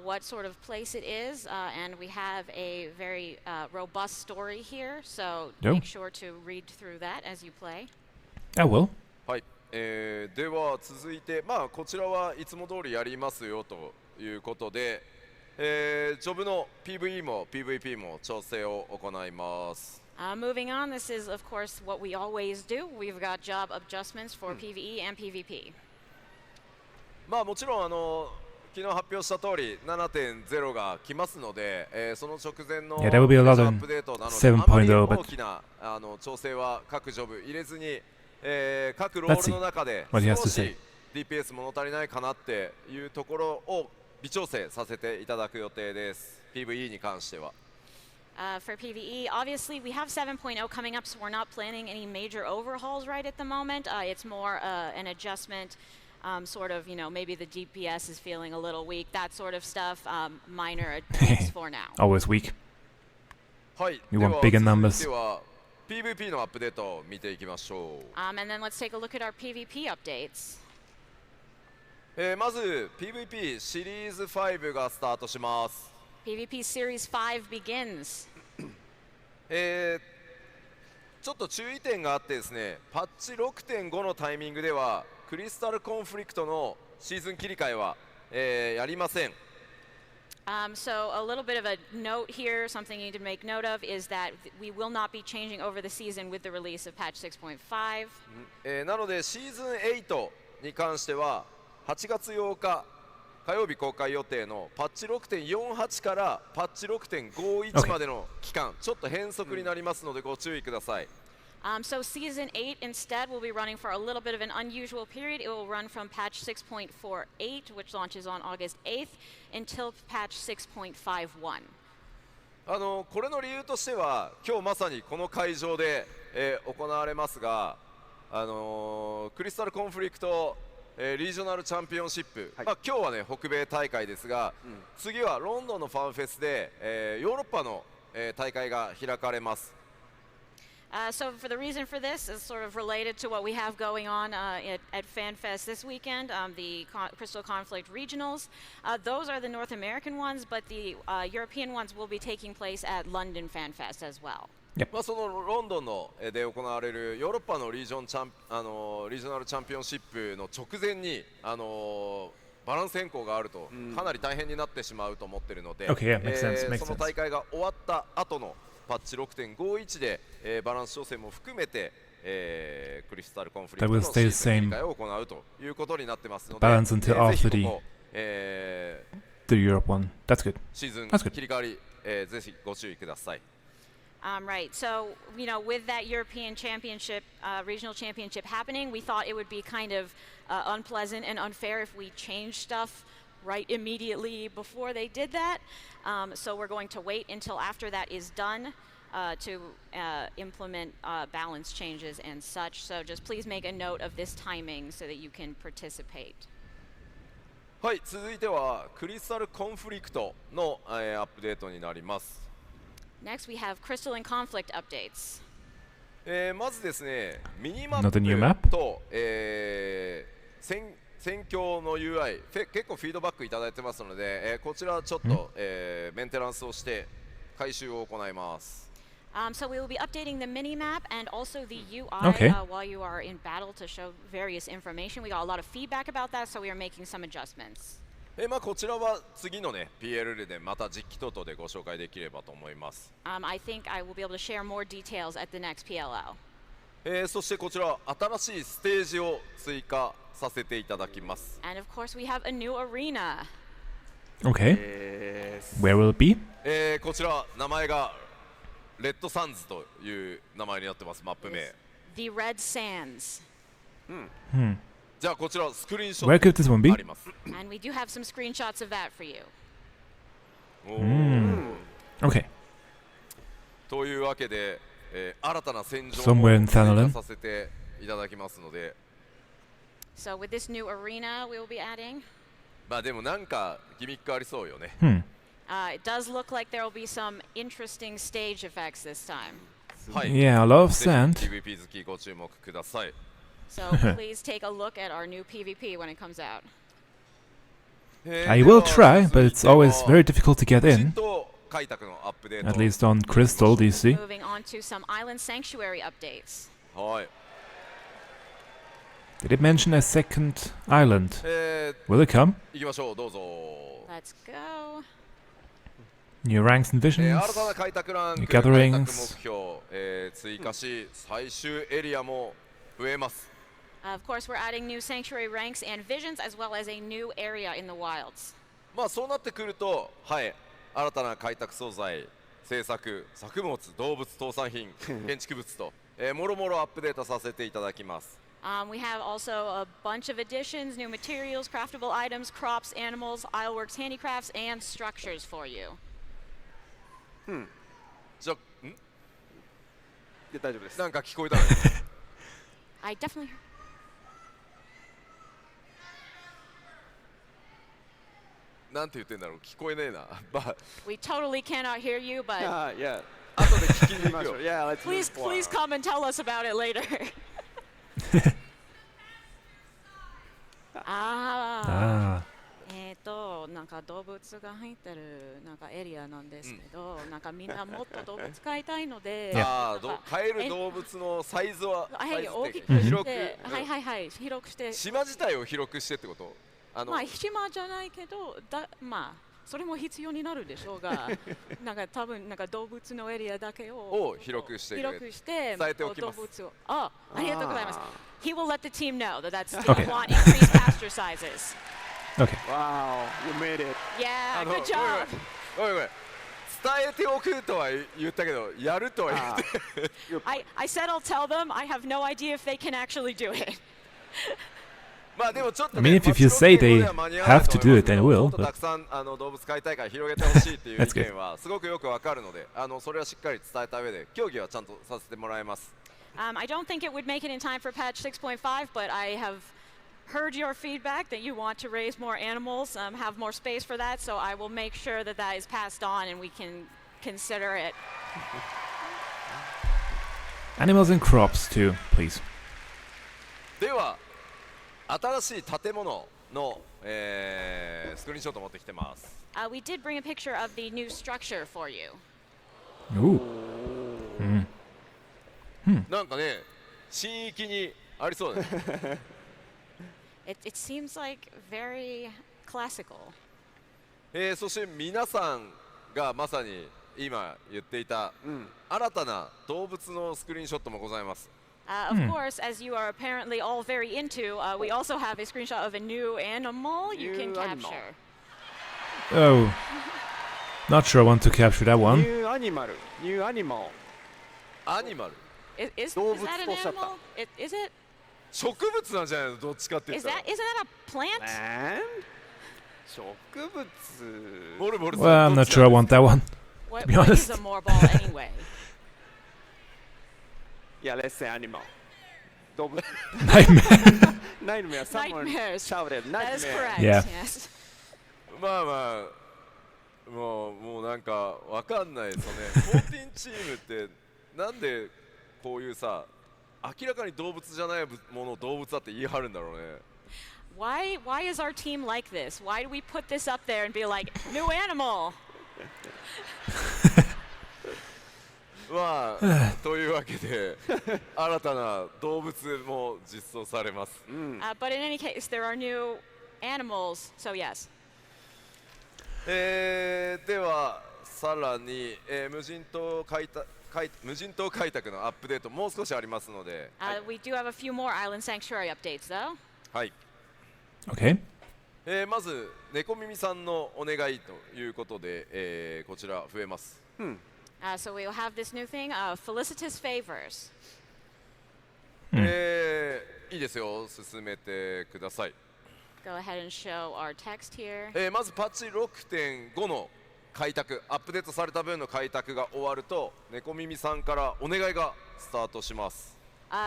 what sort of place it is, and we have a very robust story here. So Yep. make sure to read through that as you play. I will. はい、では続いて、まあ、こちらはいつも通りやりますよということで、ジョブの PVE も PVP も調整を行います。Moving on, this is of course what we always do. We've got job adjustments for PVE and PVP. まあもちろん昨日発表した通り 7.0 が来ますので、その直前の Yeah, there will be a lot ア on ップデートなので 7.0 あまり but 大きな調整は各ジョブ入れずに、各ロ Let's ー see ルの中で what he has 少 to し say. DPS 物足りないかなっていうところを微調整させていただく予定です。 PVE に関しては。For PVE, obviously we have 7.0 coming up, so we're not planning any major overhauls right at the moment. It's more an adjustment, sort of, you know, maybe the DPS is feeling a little weak, that sort of stuff, minor tweaks for now. Always weak. はい、 We で want は bigger 続い numbers. ては PVP のアップデートを見ていきましょう。And then let's take a look at our PVP updates. まず PVP シリーズ5がスタートします。PVP Series 5 begins. ちょっと注意点があってですね、パッチ 6.5 のタイミングではクリスタルコンフリクトのシーズン切り替えは、やりません。So a little bit of a note here, something you need to make note of is that we will not be changing over the season with the release of patch 6.5. なのでシーズン8に関しては8月8日火曜日公開予定のパッチ 6.48 からパッチ 6.51 までの期間、ちょっと変則になりますのでご注意ください。So season 8 instead will be running for a little bit of an unusual period. It will run from patch 6.48, which launches on August 8th, until patch 6.51. これの理由としては今日まさにこの会場で、行われますが、クリスタルコンフリクトリージョナルチャンピオンシップ、まあ、今日はね北米大会ですが、次はロンドンのファンフェスで、ヨーロッパの、大会が開かれます。So for the reason for this is sort of related to what we have going on at FanFest this weekend, the Crystal Conflict Regionals. Those are the North American ones, but the European ones will be taking place at London FanFest as well. まあそのロンドンので行われるヨーロッパのリージョナルチャンピオンシップの直前にバランス変更があるとかなり大変になってしまうと思っているので、Okay, yeah, makes sense, makes その大会が終わった後のパッチ 6.51 で、バランス調整も含めて、クリスタルコンフリクトのシーズン切り替えを行うということになってますので、Balance until ぜ after ひ the ここ、the Europe one. That's good. シーズン That's good. 切り替わり、ぜひご注意ください。Right. So, you know, with that European Championship, regional championship happening, we thought it would be kind of unpleasant and unfair if we changed stuff right immediately before they did that. So we're going to wait until after that is done to implement balance changes and such. So just please make a note of this timing so that you can participate. はい、続いてはクリスタルコンフリクトの、アップデートになります。Next, we have Crystal and Conflict updates. まずですね、ミニマ Not a new ッ map? プと、戦況の UI、結構フィードバックいただいてますので、こちらちょっと、メンテナンスをして改修を行います。So we will be updating the mini-map and also the UI Okay. While you are in battle to show various information. We got a lot of feedback about that, so we are making some adjustments. まあこちらは次のね PL でまた実機等々でご紹介できればと思います。I think I will be able to share more details at the next PLL. そしてこちら新しいステージを追加させていただきます。And of course, we have a new arena. Okay. Where will it be? こちら名前がレッドサンズという名前になってます。マップ名。The Red Sands. じゃあこちらスクリーンショ Where ット could this one be? あります。 And we do have some screenshots of that for you. おー Okay. というわけで、新たな戦場を Somewhere in 追加 Thanalan. させていただきますので、 So with this new arena we will be adding, まあでもなんかギミックありそうよね。 it does look like there will be some interesting stage effects this time. はい。 Yeah, a lot of ぜ sand. ひ PVP 好きご注目ください。 So please take a look at our new PvP when it comes out. I will try, but it's always very difficult to get 無人 in. 島開拓のアップデー At ト。 least on Crystal DC. Moving on to some island sanctuary updates. はい。 Did it mention a second island? Will it come? 行きましょう、どうぞ。 Let's go. New ranks and 新 visions? たな開拓ランク、 New 開拓 gatherings? 目標、追加し、最終エリアも増えます。 Of course, we're adding new sanctuary ranks and visions as well as a new area in the wilds. まあそうなってくると、はい、新たな開拓素材、製作、作物、動物、倒産品、建築物と、もろもろアップデートさせていただきます。 We have also a bunch of additions, new materials, craftable items, crops, animals, ironworks, handicrafts, and structures for you. じゃあ、大丈夫です。なんか聞こえたのよ。 I definitely. なんて言ってんだろう、聞こえねえな。まあ、 We totally cannot hear you, but Yeah. 後で聞きに行くよ。 Yeah, let's please, move please forward. come and tell us about it later. Ah. なんか動物が入ってるなんかエリアなんですけど、なんかみんなもっと動物飼いたいので、ああ、飼える動物のサイズは、はい、サイズ大きくって広く、して、はいはいはい、広くして、島自体を広くしてってこと？まあ島じゃないけど、まあそれも必要になるでしょうが、なんか多分なんか動物のエリアだけを広くして広くして伝えておきます。動物を、ありがとうございます。He will let the team know that that's Okay. they want increased pasture sizes. Okay. Wow, you made it. Yeah, ごめん good job. ごめん伝えておくとは言ったけど、やるとは言って。I said I'll tell them. I have no idea if they can actually do it. まあでもちょっと I ね、 mean, if you say they have to do it, then will. もっと But たくさん動物飼いたいから広げてほしいっていう意見はすごくよくわかるので、それはしっかり伝えた上で競技はちゃんとさせてもらいます。I don't think it would make it in time for patch 6.5, but I have heard your feedback that you want to raise more animals, have more space for that, so I will make sure that that is passed on and we can consider it. animals and crops too, please. では新しい建物の、スクリーンショット持ってきてます。We did bring a picture of the new structure for you. Ooh. なんかね、新域にありそうだね。It seems like very classical. そして皆さんがまさに今言っていた、新たな動物のスクリーンショットもございます。Of course, as you are apparently all very into, we also have a screenshot of a new animal you can capture. Oh. Not sure I want to capture that one. New animal. New animal. アニマル。Is 動物 that an とおっしゃった animal? Is it? 植物なんじゃないの？どっちかって言っ Is たら。 that a plant? And 植物。ボルボルさん Well, I'm どっ not ち sure I なん want that one. What, be what is honest. a morball anyway? Yeah, let's say animal. 動物。 Nightmare. Nightmare. Someone Nightmares. shouted That is nightmare. correct. Yeah. Yes. まあまあもうなんかわかんないですよね。14チームってなんでこういうさ明らかに動物じゃないものを動物だって言い張るんだろうね。Why is our team like this? Why do we put this up there and be like new animal? まあというわけで新たな動物も実装されます。But in any case, there are new animals. So yes. ではさらに、無人島開拓のアップデートもう少しありますので、We do have a few more island sanctuary updates, though. はい。Okay. まず猫耳さんのお願いということで、こちら増えます。So we'll have this new thing, felicitous favors. いいですよ、進めてください。 Go ahead and show our text here. まずパッチ 6.5 の開拓、アップデートされた分の開拓が終わると、猫耳さんからお願いがスタートします。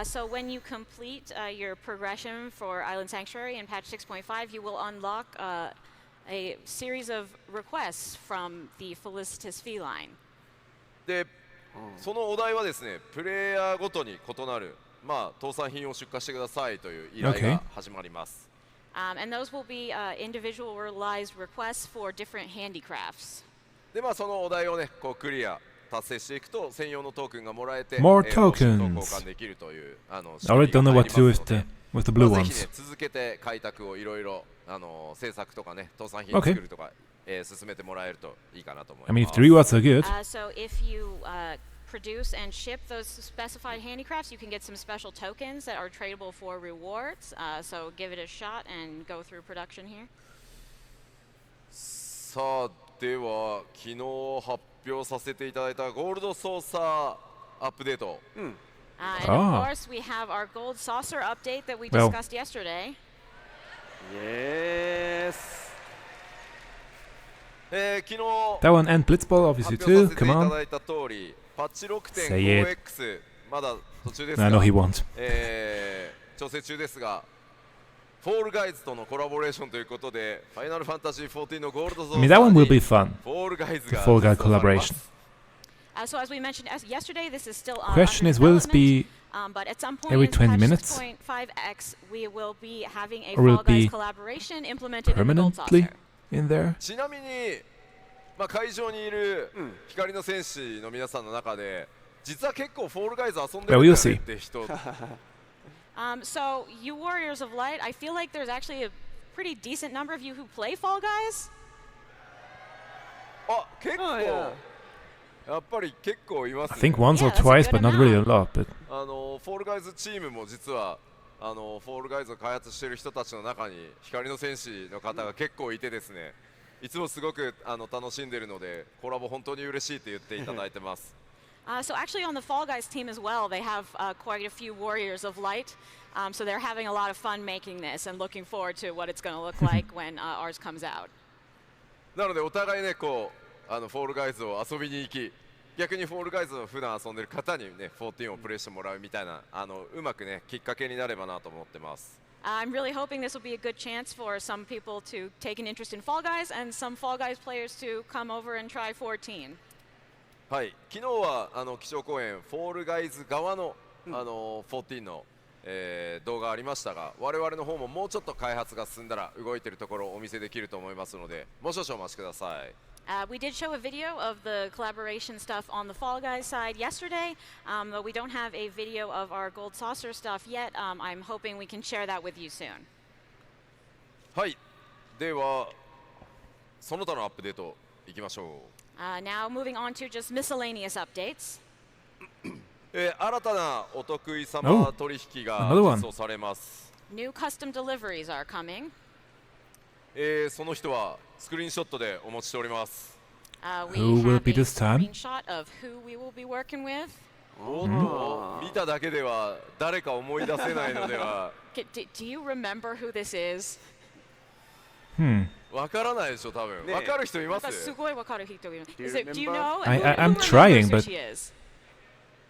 So when you complete your progression for Island Sanctuary in patch 6.5, you will unlock a series of requests from the Felicitous Feline. で、そのお題はですね、プレイヤーごとに異なる、倒産品を出荷してくださいという依頼が始まります。And those will be individualized requests for different handicrafts. で、そのお題をね、こうクリア達成していくと専用のトークンがもらえて、More 報酬と tokens. 交換できるというI already don't know what to do with the blue ぜひ ones. ね、続けて開拓をいろいろ制作とかね、倒産品作るとか、進めてもらえるといいかなと思い I mean, ま if す。 the rewards are good. So if you produce and ship those specified handicrafts, you can get some special tokens that are tradable for rewards. So give it a shot and go through production here. さあ、では昨日発表させていただいたゴールドソーサーアップデート。And Ah. of course, we have our gold saucer update that we Well. discussed yesterday. Yes. 昨日 That one and Blitzball, 発 obviously 表さ too. せてい Come た on. だいた通り、パッチ Say6.5x まだ途中です No, が、 no, he won't. 調整中ですが、フォールガイズとのコラボレーションということで、ファイナルファンタジー14のゴールドソーサ I ー mean, that one will に be fun. フォールガイズ The が Fall Guy 実装されます collaboration. So as we mentioned yesterday, this is still Question under is, will this development, be but at some point every in 20 patch minutes? 6.5x, we will be having a Or will Fall it be Guys collaboration implemented in the gold permanently saucer. in there? ちなみに、会場にいる光の戦士の皆さんの中で、実は結構フォールガイズ遊んでるんだよねって人、 So you Warriors of Light, I feel like there's actually a pretty decent number of you who play Fall Guys. あ、結構、 yeah. やっぱり結構います I ね。 think once or Yeah, that's a twice, good but not really a amount. lot. But フォールガイズチームも実はフォールガイズを開発している人たちの中に光の戦士の方が結構いてですね、いつもすごく楽しんでいるので、コラボ本当に嬉しいと言っていただいてます。 So actually on the Fall Guys team as well, they have quite a few Warriors of Light. So they're having a lot of fun making this and looking forward to what it's going to look like when ours comes out. なのでお互いね、こうフォールガイズを遊びに行き、逆にフォールガイズを普段遊んでる方にね、14をプレイしてもらうみたいな、うまくね、きっかけになればなと思ってます。 I'm really hoping this will be a good chance for some people to take an interest in Fall Guys and some Fall Guys players to come over and try 14. はい、昨日は基調講演フォールガイズ側の14の、動画ありましたが、我々の方ももうちょっと開発が進んだら動いているところをお見せできると思いますので、もう少々お待ちください。We did show a video of the collaboration stuff on the Fall Guys side yesterday, but we don't have a video of our Gold Saucer stuff yet. I'm hoping we can share that with you soon. はい、ではその他のアップデートいきましょう。 Now moving on to just miscellaneous updates. 新たなお得意様 Oh, 取引が another one. 実装されます。 New custom deliveries are coming. その人はスクリーンショットでお持ちしております。 We Who will have be a this time? screenshot of who we will be working with. おっと、見ただけでは誰か思い出せないのでは Do you remember who this is? わからないでしょ、多分。ねわかる人います？ Do you know? I'm who trying, remembers who but- she is?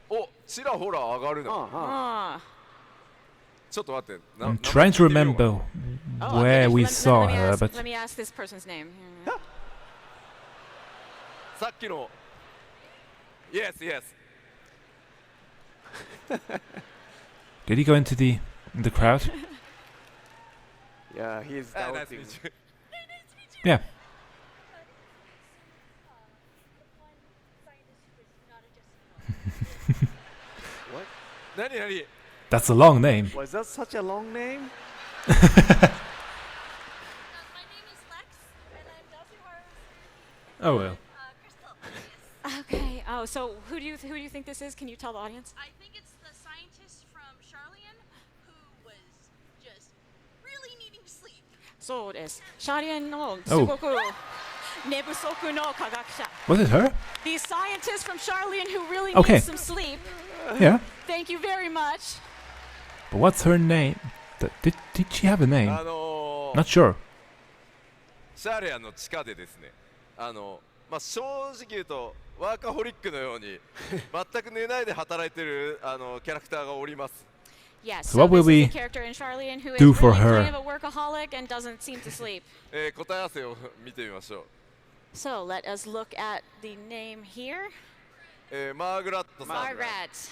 お、ちらほら上がるな。 Ah. ちょっと待って。 I'm trying to remember Oh, where okay, we let saw me her, ask, but let me ask this person's name. さっきの Yes, yes. did he go into the crowd? Yeah, he's Ah, nice to doubting. meet you. Yeah. What? 何何 That's a long name. Was that such a long name? My name is Lex, and I'm Delphi Horror's Oh well. Crystal. Okay. Oh, so who do you think this is? Can you tell the audience? I think it's the scientist from Charlian who was just really needing sleep. そうです。シャリエンのす Oh. ごく寝不足の科学者。 Was it her? The scientist from Charlian who really Okay. needs some sleep. Yeah. Thank you very much. But what's her name? Did she have a name? Not sure. シャーレアの地下でですね、正直言うとワーカホリックのように全く寝ないで働いてるキャラクターがおります。Yes, So what will this is we a character in Charlian who is do for really her? kind of a workaholic and doesn't seem to sleep. 答え合わせを見てみましょ So let us look at the name here. う。マーグラットさん Margaret.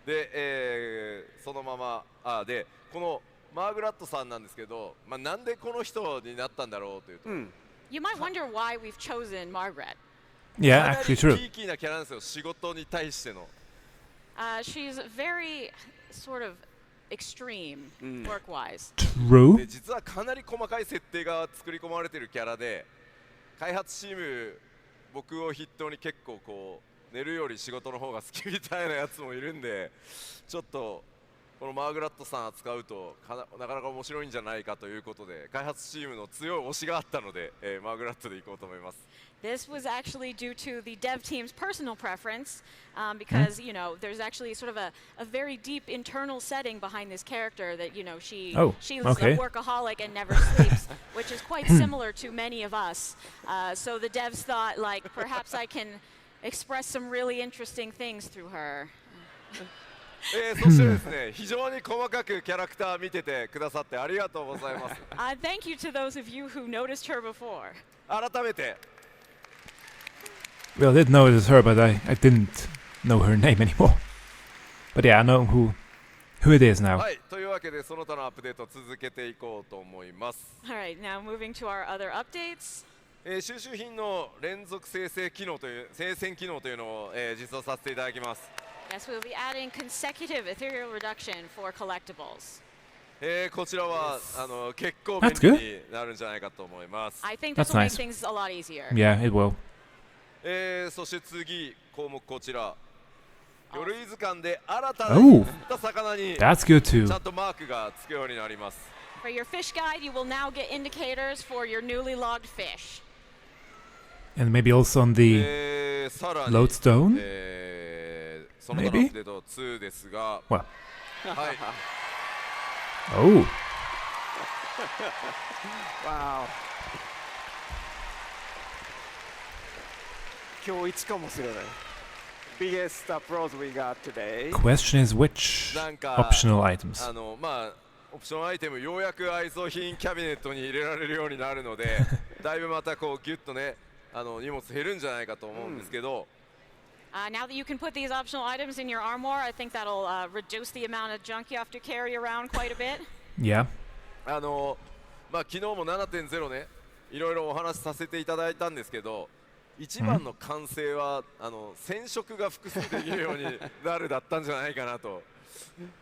で、そのままでこのマーグラットさんなんですけど、なんでこの人になったんだろうというと、You might wonder why we've chosen Margaret. Yeah, かな actually り true. キーキーなキャラなんですよ、仕事に対しての。She's very sort of extreme work-wise. で True. 実はかなり細かい設定が作り込まれているキャラで、開発チーム僕を筆頭に結構こう寝るより仕事の方が好きみたいなやつもいるんで、ちょっとこのマーグラットさん扱うとなかなか面白いんじゃないかということで、開発チームの強い推しがあったので、マーグラットでいこうと思います。This was actually due to the dev team's personal preference, because you know there's actually sort of a very deep internal setting behind this character that she's okay. a workaholic and never sleeps, which is quite similar to many of us. So the devs thought like perhaps I can express some really interesting things through her. そしてですね、非常に細かくキャラクター見ててくださってありがとうございます。Thank you to those of you who noticed her before. 改めて Well, I did know it was her, but I didn't know her name anymore. But yeah, I know who it is now. はい、というわけでその他のアップデートを続けていこうと思います。All right, now moving to our other updates. 収集品の連続生成機能という生鮮機能というのを、実装させていただきます。Yes, we'll be adding consecutive ethereal reduction for collectibles. こちらは結構便 That's 利 good. になるんじゃないかと思います。 I think That's this will make nice. things a lot easier. Yeah, it will. そして次項目こちら。魚類図鑑で新た Oh に釣った魚に That's good ち too. ゃんとマークがつくようになります。 For your fish guide, you will now get indicators for your newly logged fish. And maybe also on the さらに lodestone? その他のアップデート2ですが、 Well. はい。 Oh. Wow. 今日一かもしれない。Biggest applause we got today. Question is which なんか optional items? オプションアイテムようやく愛想品キャビネットに入れられるようになるのでだいぶまたこうギュッとね荷物減るんじゃないかと思うんですけど、Now that you can put these optional items in your armor, I think that'll reduce the amount of junk you have to carry around quite a bit. Yeah. 昨日も 7.0 ねいろいろお話しさせていただいたんですけど、一番の完成は染色が複数できるようになるだったんじゃないかなと。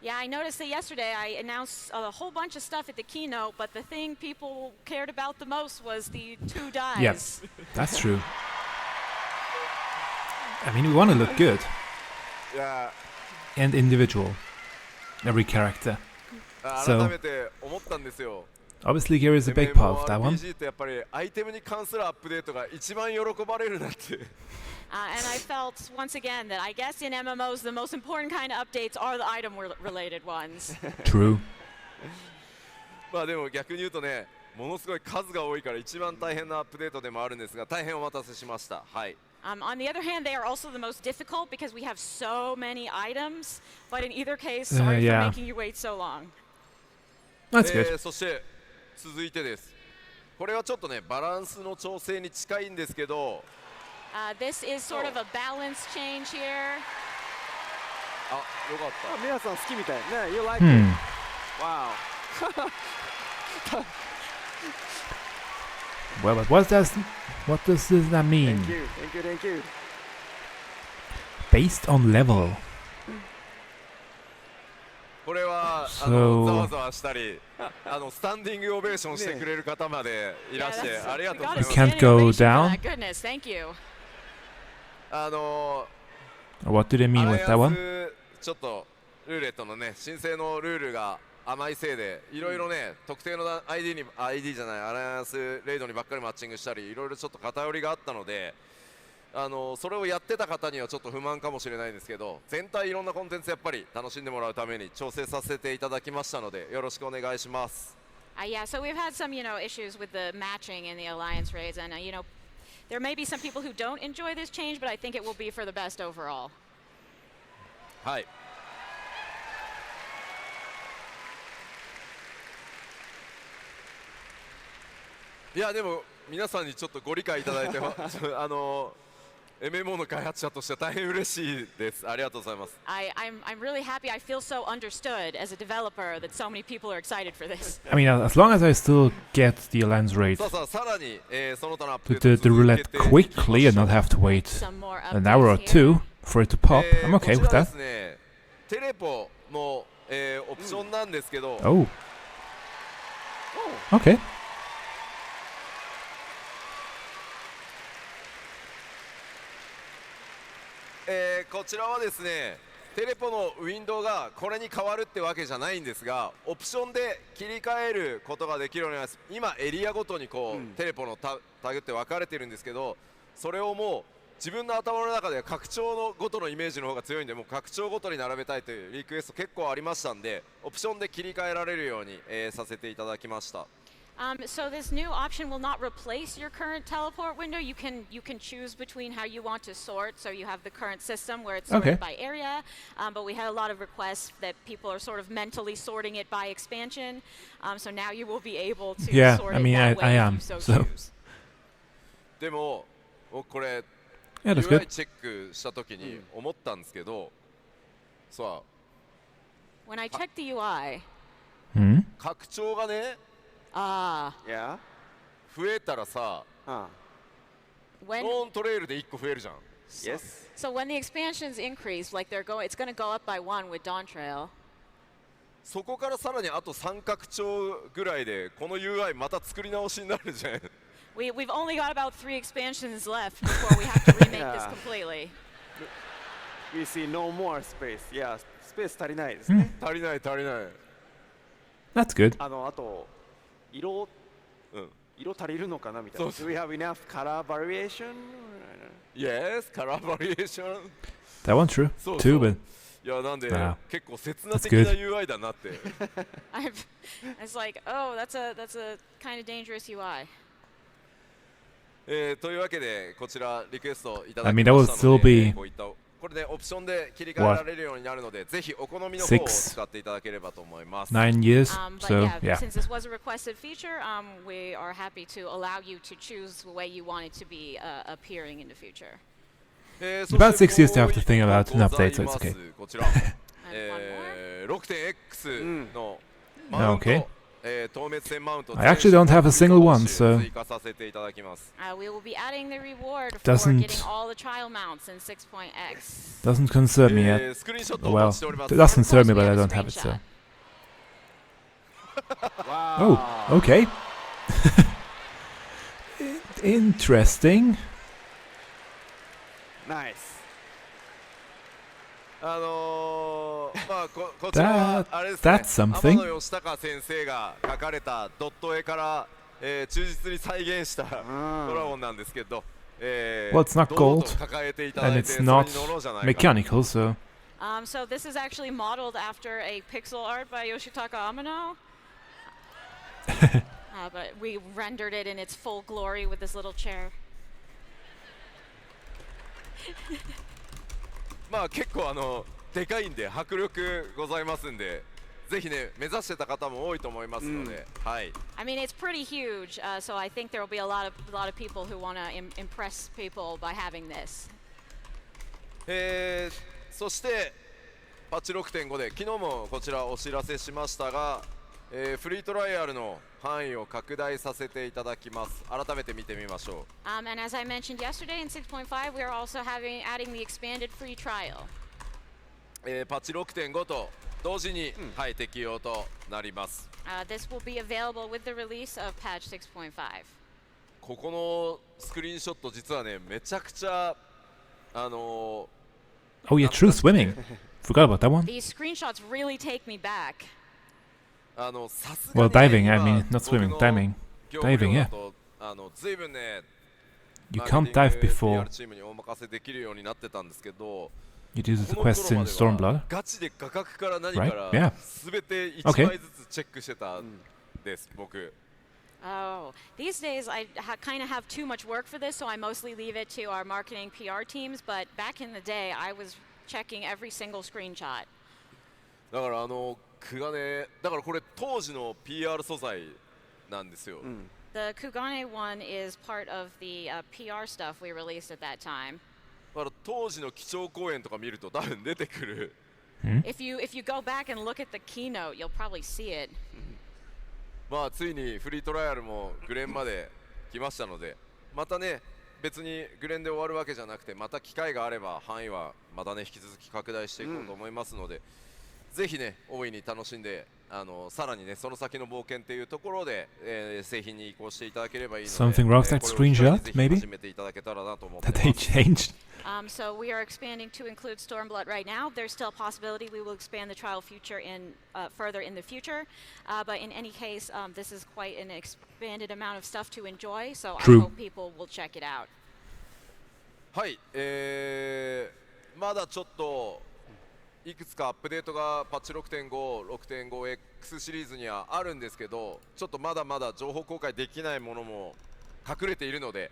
Yeah, I noticed that yesterday I announced a whole bunch of stuff at the keynote, but the thing people cared about the most was the 2 dyes. Yep. That's true. I mean, we want to look good いや and individual. Every character. 改めて思ったんですよ。 Obviously, Gear is a big part of that one. MMORPG ってやっぱりアイテムに関するアップデートが一番喜ばれるなって。And I felt once again that I guess in MMOs the most important kind of updates are the item related ones. True. でも逆に言うとね、ものすごい数が多いから一番大変なアップデートでもあるんですが、大変お待たせしました。はい。On the other hand, they are also the most difficult because we have so many items. But in either case, sorry yeah. for making you wait so long. That's good. そして続いてです。これはちょっとねバランスの調整に近いんですけど。This is sort of a balance change here. あ、よかった。皆さん好きみたいね。You like it? Wow. Well, but what does that mean? Thank you, thank you, thank you. Based on level. これはSo- ざわざわしたりスタンディングオベーションしてくれる方までいらして、ありがとうござい got ま a す。 Can't standing go ovation for down? that. Goodness, thank you. What do they mean アラ with イ that アン one? スちょっとルーレットのね申請のルールが甘いせいでいろいろね特定の ID じゃないアライアンスレイドにばっかりマッチングしたりいろいろちょっと偏りがあったのでそれをやってた方にはちょっと不満かもしれないんですけど、全体いろんなコンテンツやっぱり楽しんでもらうために調整させていただきましたので、よろしくお願いします。Yeah, so we've had some, issues with the matching in the alliance raids, and there may be some people who don't enjoy this change, but I think it will be for the best overall. はい。いやでも皆さんにちょっとご理解いただいてMMO の開発者としては大変嬉しいです。ありがとうございます。I'm really happy. I feel so understood as a developer that so many people are excited for this. I mean, as long as I still get the Alliance raid さあさあさらに、その他のアップ to デート the roulette quickly and not have to wait Some more an hour or updates here. two for it to pop, I'm こ okay ち with らで that. すね、テレポの、オプションなんですけど、 Oh. Okay. こちらはですね、テレポのウィンドウがこれに変わるってわけじゃないんですが、オプションで切り替えることができるようになります。今エリアごとにこう、テレポのタグって分かれてるんですけど、それをもう自分の頭の中では拡張のごとのイメージの方が強いんで、もう拡張ごとに並べたいというリクエスト結構ありましたんで、オプションで切り替えられるように、させていただきました。So this new option will not replace your current teleport window. You can choose between how you want to sort. So you have the current system where it's sorted Okay. by area, but we had a lot of requests that people are sort of mentally sorting it by expansion. So now you will be able to Yeah, sort I it mean, that way I if am, you so so. choose. でも僕これ Yeah, that's UI good. チェックした時に思ったんですけど、さあ When I checked the UI, Hmm? 拡張がね Yeah. 増えたらさ、 when ノントレイルで1個増えるじゃん。 Yes. so when the expansions increase, like it's going to go up by 1 with Dawn Trail. そこからさらにあと3拡張ぐらいでこの UI また作り直しになるじゃん。We've only got about 3 expansions left before we have to remake this Yeah. completely. We see no more space. Yeah, スペース足りないですね。足りない足りない。 That's good. あと色うん。色足りるのかなみたいな。そう Do we have enough color variation? Yes, カラーバリエーション。 That one true. そう Too, そう but いやなんで、あ結構刹那 That's 的な good. UI だなって。It's like, oh, that's a kind of dangerous UI. というわけでこちらリクエストいただ I き mean, that ま would したの still で、 be こういったこれでオプションで切り替えられるようになるので、ぜひお好みの方を使っていただければと思います。 9 years, But so yeah, yeah. since this was a requested feature, we are happy to allow you to choose the way you want it to be appearing in the future. About 6 years to have to think about an update, so it's okay. こちら、And one more. 6.X のマウント、 Okay. 透滅線マウント I actually don't have a single one, so 追加させていただきます。 We will be adding the reward for Doesn't- getting all the trial mounts in 6.x. doesn't concern me yet. スクリーンショットをお待 Well, ちしておりま it す。 doesn't concern me, Of course, we but I have a don't have it, so. screenshot. Wow. Oh, okay. Interesting. Nice. まあこちらはあれですね、 That's something. 天野義孝先生が描かれたドット絵から、忠実に再現したドラゴンなんですけど、Well, it's not 堂々 gold, と抱えていただ and いて it's それに not 乗ろうじゃないか。 mechanical, so So this is actually modeled after a pixel art by Yoshitaka Amano. But we rendered it in its full glory with this little chair. まあ結構でかいんで迫力ございますんで、ぜひね目指してた方も多いと思いますので、はい。 I mean, it's pretty huge, so I think there will be a lot of people who want to impress people by having this. そしてパッチ 6.5 で昨日もこちらお知らせしましたが、フリートライアルの範囲を拡大させていただきます。改めて見てみましょう。 And as I mentioned yesterday in 6.5, we are also adding the expanded free trial. パッチ 6.5 と同時に、はい、適用となります。 This will be available with the release of patch 6.5. ここのスクリーンショット実はねめちゃくちゃoh yeah, true swimming. Forgot about that one. These screenshots really take me back. さすがに Well, diving, I 今 mean, not swimming, 僕の diving. 業務量 Diving, だ yeah. とずいぶんね You can't dive before PR チームにお任せできるようになってたんですけど、 you do the この quests 頃 in までは Stormblood. ガチで価格から何から Right? Yeah. 全て1 Okay. 枚ずつチェックしてたんです、僕。 Oh, these days I kind of have too much work for this, so I mostly leave it to our marketing PR teams. But back in the day, I was checking every single screenshot. だからクガネだからこれ当時の PR 素材なんですよ。 The Kugane one is part of the PR stuff we released at that time. だから当時の基調講演とか見ると多分出てくる。 If you go back and look at the keynote, you'll probably see it. まあついにフリートライアルもグレンまで来ましたので、またね別にグレンで終わるわけじゃなくて、また機会があれば範囲はまたね引き続き拡大していこうと思いますので、ぜひね大いに楽しんでさらにねその先の冒険っていうところで、製品に移行していただければいいので、 Something wrong with that これを機会に screenshot, ぜひ maybe? 始めていただけたらなと思ってま That す。 they changed. So we are expanding to include Stormblood right now. There's still a possibility we will expand the trial future further in the future. But in any case, this is quite an expanded amount of stuff to enjoy. So True. I hope people will check it out. はい、まだちょっといくつかアップデートがパッチ 6.5、6.5X シリーズにはあるんですけど、ちょっとまだまだ情報公開できないものも隠れているので、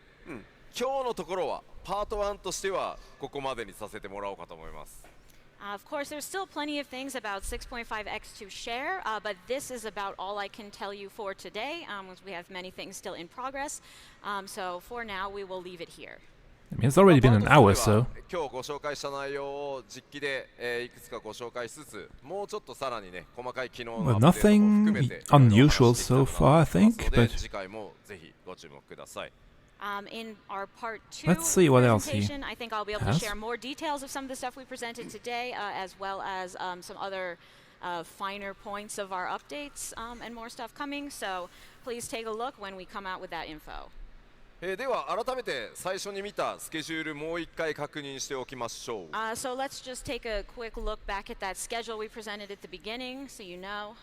今日のところはパート1としてはここまでにさせてもらおうかと思います。Of course, there's still plenty of things about 6.5x to share, but this is about all I can tell you for today. We have many things still in progress. So for now, we will leave it here. I mean, it's already been an hour, パー so ト2では今日ご紹介した内容を実機で、いくつかご紹介しつつ、もうちょっとさらにね細かい機能のア well, ップデートも含め nothing て unusual so far, I いろいろお話ししていきたいと思いますの think. で、 But 次回もぜひご注目ください。In our part 2 Let's see what else he presentation, I think I'll be able to has. share more details of some of the stuff we presented today, as well as some other finer points of our updates and more stuff coming. So please take a look when we come out with that info. では改めて最初に見たスケジュールもう一回確認しておきましょう。 So let's just take a quick look back at that schedule we presented at the beginning, so you know.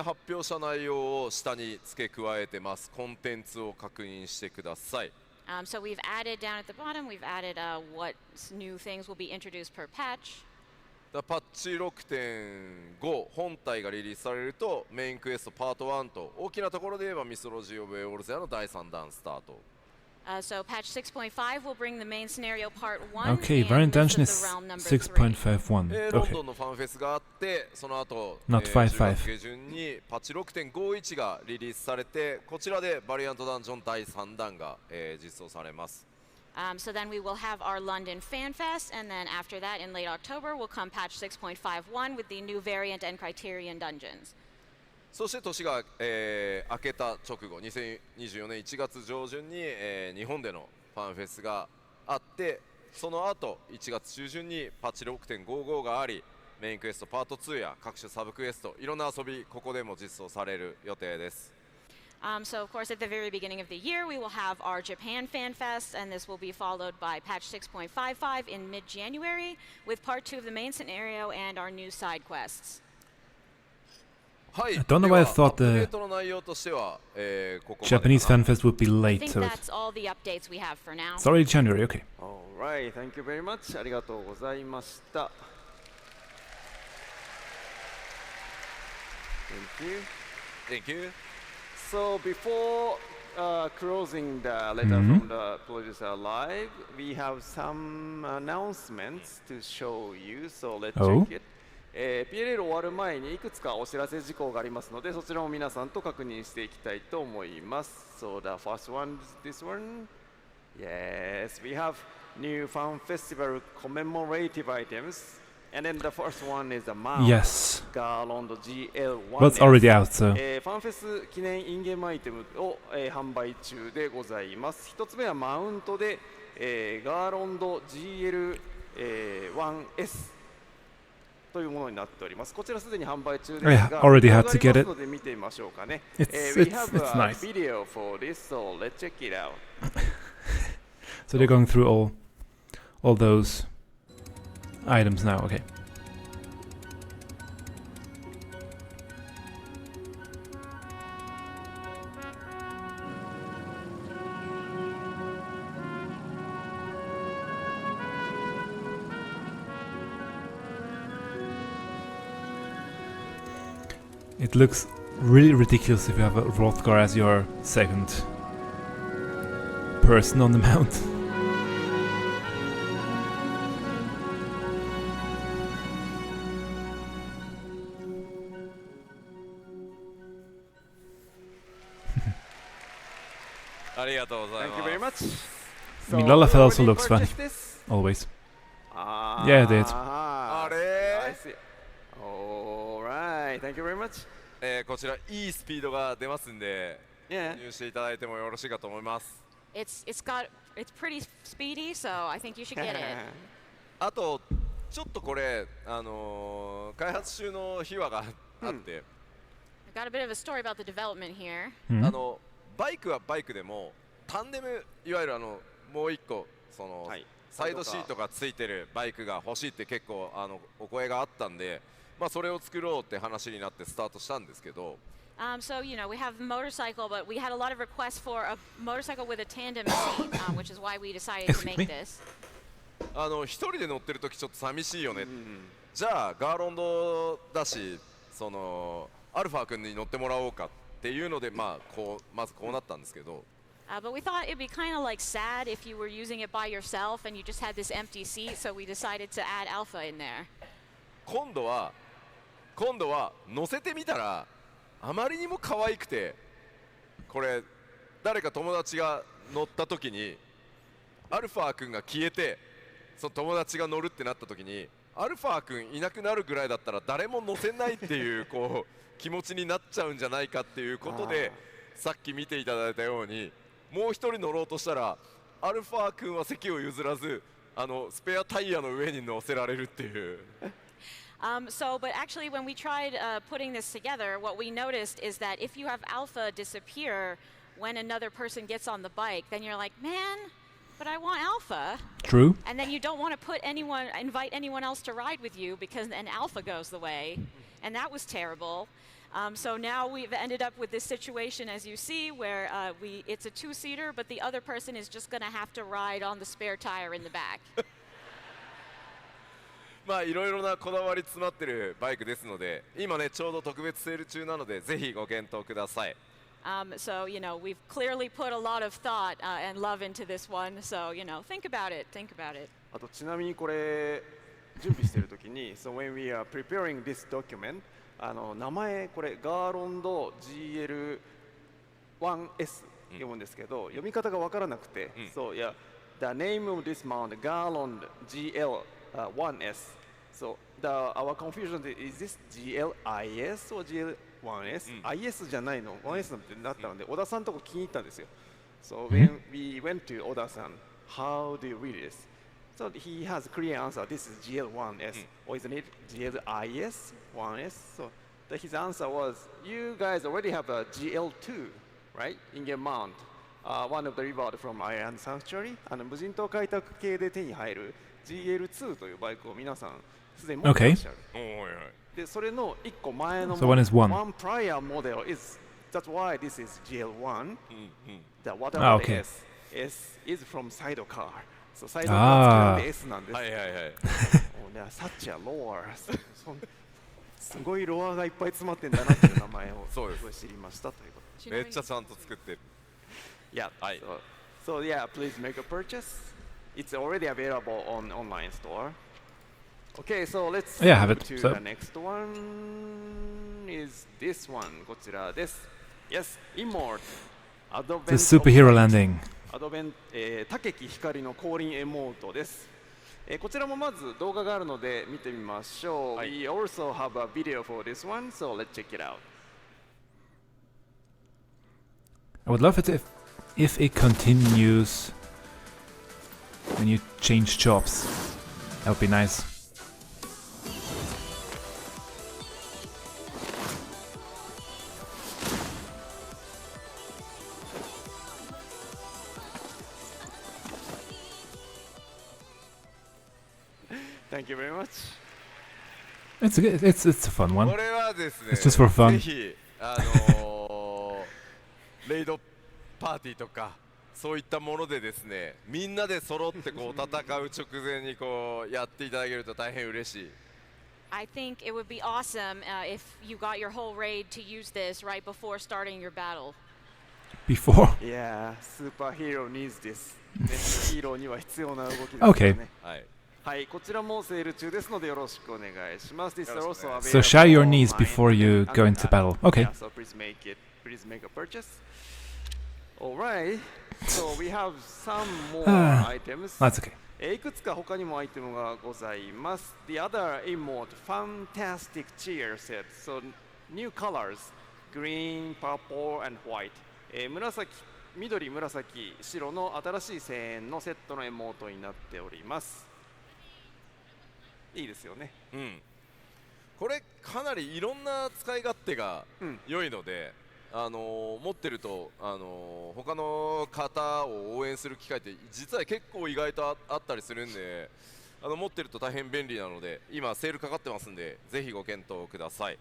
発表した内容を下に付け加えてます。コンテンツを確認してください。So we've added down at the bottom, we've added what new things will be introduced per patch. パッチ 6.5 本体がリリースされるとメインクエストパート1と大きなところで言えばミスロジー・オブ・エオルゼアの第3弾スタート。So patch 6.5 will bring the main scenario part 1. okay, and variant this engine is is the realm number 3. 6.51. ロン Okay. ドンのファンフェスがあって、その後、 Not 10 55月下旬にパッチ 6.51 がリリースされて、こちらでバリアントダンジョン第3弾が、実装されます。So then we will have our London Fan Fest, and then after that, in late October, will come patch 6.51 with the new variant and criterion dungeons. そして年が、明けた直後、2024年1月上旬に、日本でのファンフェスがあって、その後1月中旬にパッチ 6.55 があり、メインクエストパート2や各種サブクエスト、いろんな遊びここでも実装される予定です。So of course, at the very beginning of the year, we will have our Japan Fan Fest, and this will be followed by patch 6.55 in mid-January, with part 2 of the main scenario and our new side quests. はい、 I don't know why I では thought アップデ the ートの内容としては、ここまで Japanese かな。 Fan Fest would be I late, think so that's all the updates we have for now. it's already January. Okay. Alright, thank you very much. ありがとうございました。Thank you. Thank you. So before closing the letter from the producer live, we have some announcements to show you. So let's Oh. check it. PLL 終わる前にいくつかお知らせ事項がありますので、そちらも皆さんと確認していきたいと思います。So the first one is this one. Yes, we have new Fan Festival commemorative items. And then the first one is the mount. Yes. Garland GL1. Well, it's already out, so ファンフェス記念インゲームアイテムを、販売中でございます。一つ目はマウントで、ガーロンド GL1S というものになっております。こちらすでに販売中ですが、 Yeah, already had to get it. ので見てみましょうかね。 It's- We it's- have it's a nice. video for this, so let's check it out. so they're going through all those items now. Okay. It looks really ridiculous if you have a Hrothgar as your second person on the mount. Thank you very much. I mean, Lalafell also already looks funny. purchased this? Always. Ah, Yeah, it did. I あれ see. Alright, thank you very much. こちらいいスピードが出ますんで Yeah. 入手していただいてもよろしいかと思います。 It's pretty speedy, so I think you should get it. あとちょっとこれ開発中の秘話があって、 I got a bit of a story about the development here. バイクはバイクでもタンデムいわゆるもう一個その、はい、サイドシートがついてるバイクが欲しいって結構お声があったんで、まあそれを作ろうって話になってスタートしたんですけど。So, you know, we have a motorcycle, but we had a lot of requests for a motorcycle with a tandem seat, which is why we decided to make this. 一人で乗ってる時ちょっと寂しいよね、じゃあガーロンドだしそのアルファ君に乗ってもらおうかっていうので、まずこうなったんですけど、but we thought it'd be kind of like sad if you were using it by yourself and you just had this empty seat, so we decided to add Alpha in there. 今度は乗せてみたらあまりにも可愛くて、これ誰か友達が乗った時にアルファ君が消えてその友達が乗るってなった時にアルファ君いなくなるぐらいだったら誰も乗せないっていうこう気持ちになっちゃうんじゃないかっていうことで、さっき見ていただいたようにもう一人乗ろうとしたらアルファ君は席を譲らずスペアタイヤの上に乗せられるっていう。But actually, when we tried putting this together, what we noticed is that if you have Alpha disappear when another person gets on the bike, then you're like, man, but I want Alpha. True. And then you don't want to invite anyone else to ride with you because then Alpha goes the way. And that was terrible. So now we've ended up with this situation, as you see, where it's a two-seater, but the other person is just going to have to ride on the spare tire in the back. まあいろいろなこだわり詰まってるバイクですので、今ねちょうど特別セール中なのでぜひご検討ください。So, you know, we've clearly put a lot of thought and love into this one. So, you know, think about it. あとちなみにこれ準備してるときに、so when we are preparing this document、名前これガーロンド GL1S 読むんですけど、読み方がわからなくて、so yeah, the name of this mount Garland GL1S. So our confusion is this GLIS or GL1S? IS じゃないの 1S なんてなったので、小田さんのとこ気に入ったんですよ。So when we went to 小田さん、how do you read this? So he has a clear answer. This is GL1S, or isn't it GLIS 1S? So his answer was, you guys already have a GL2, right? In your mount, one of the reward from Iron Sanctuary. 無人島開拓系で手に入る GL2 というバイクを皆さんすでに持ってらっしゃる。で、それの1個前の So one is one. one prior model is, that's why this is GL1. The whatever the S is from sidecar. So sidecar で S なんです。はいはいはい。such a lower. すごいロアがいっぱい詰まってんだなっていう名前をそうです知りましたということ。めっちゃちゃんと作ってる。Yeah. So yeah, please make a purchase. It's already available on online store. Okay, so let's have it. to So the next one. Is this one? こちらです。Yes, Immort. the superhero landing. アドベン、竹木光の降臨エモートです。こちらもまず動画があるので見てみましょう。We also have a video for this one, so let's check it out. I would love it if it continues when you change jobs. That would be nice. Thank you very much. It's a fun one. これはですね、 It's just for fun. ぜひレイドパーティーとかそういったものでですね、みんなで揃ってこう戦う直前にこうやっていただけると大変嬉しい。I think it would be awesome if you got your whole raid to use this right before starting your battle. Before. Yeah, スーパーヒーロー needs this ね、ヒーローには必要な動きですね。Okay. はいはい、こちらもセール中ですのでよろしくお願いします。This is also available So share your needs online before you and go into battle. Okay. Yeah, so please make a purchase. Alright, so we have some more items. That's okay. いくつか他にもアイテムがございます。The other emote, fantastic cheer set. So new colors, green, purple, and white. 紫、緑、紫、白の新しい声援のセットのエモートになっております。いいですよね。うん。これかなりいろんな使い勝手が良いので、持ってると他の方を応援する機会って実は結構意外とあったりするんで、持ってると大変便利なので、今セールかかってますんで、ぜひご検討ください。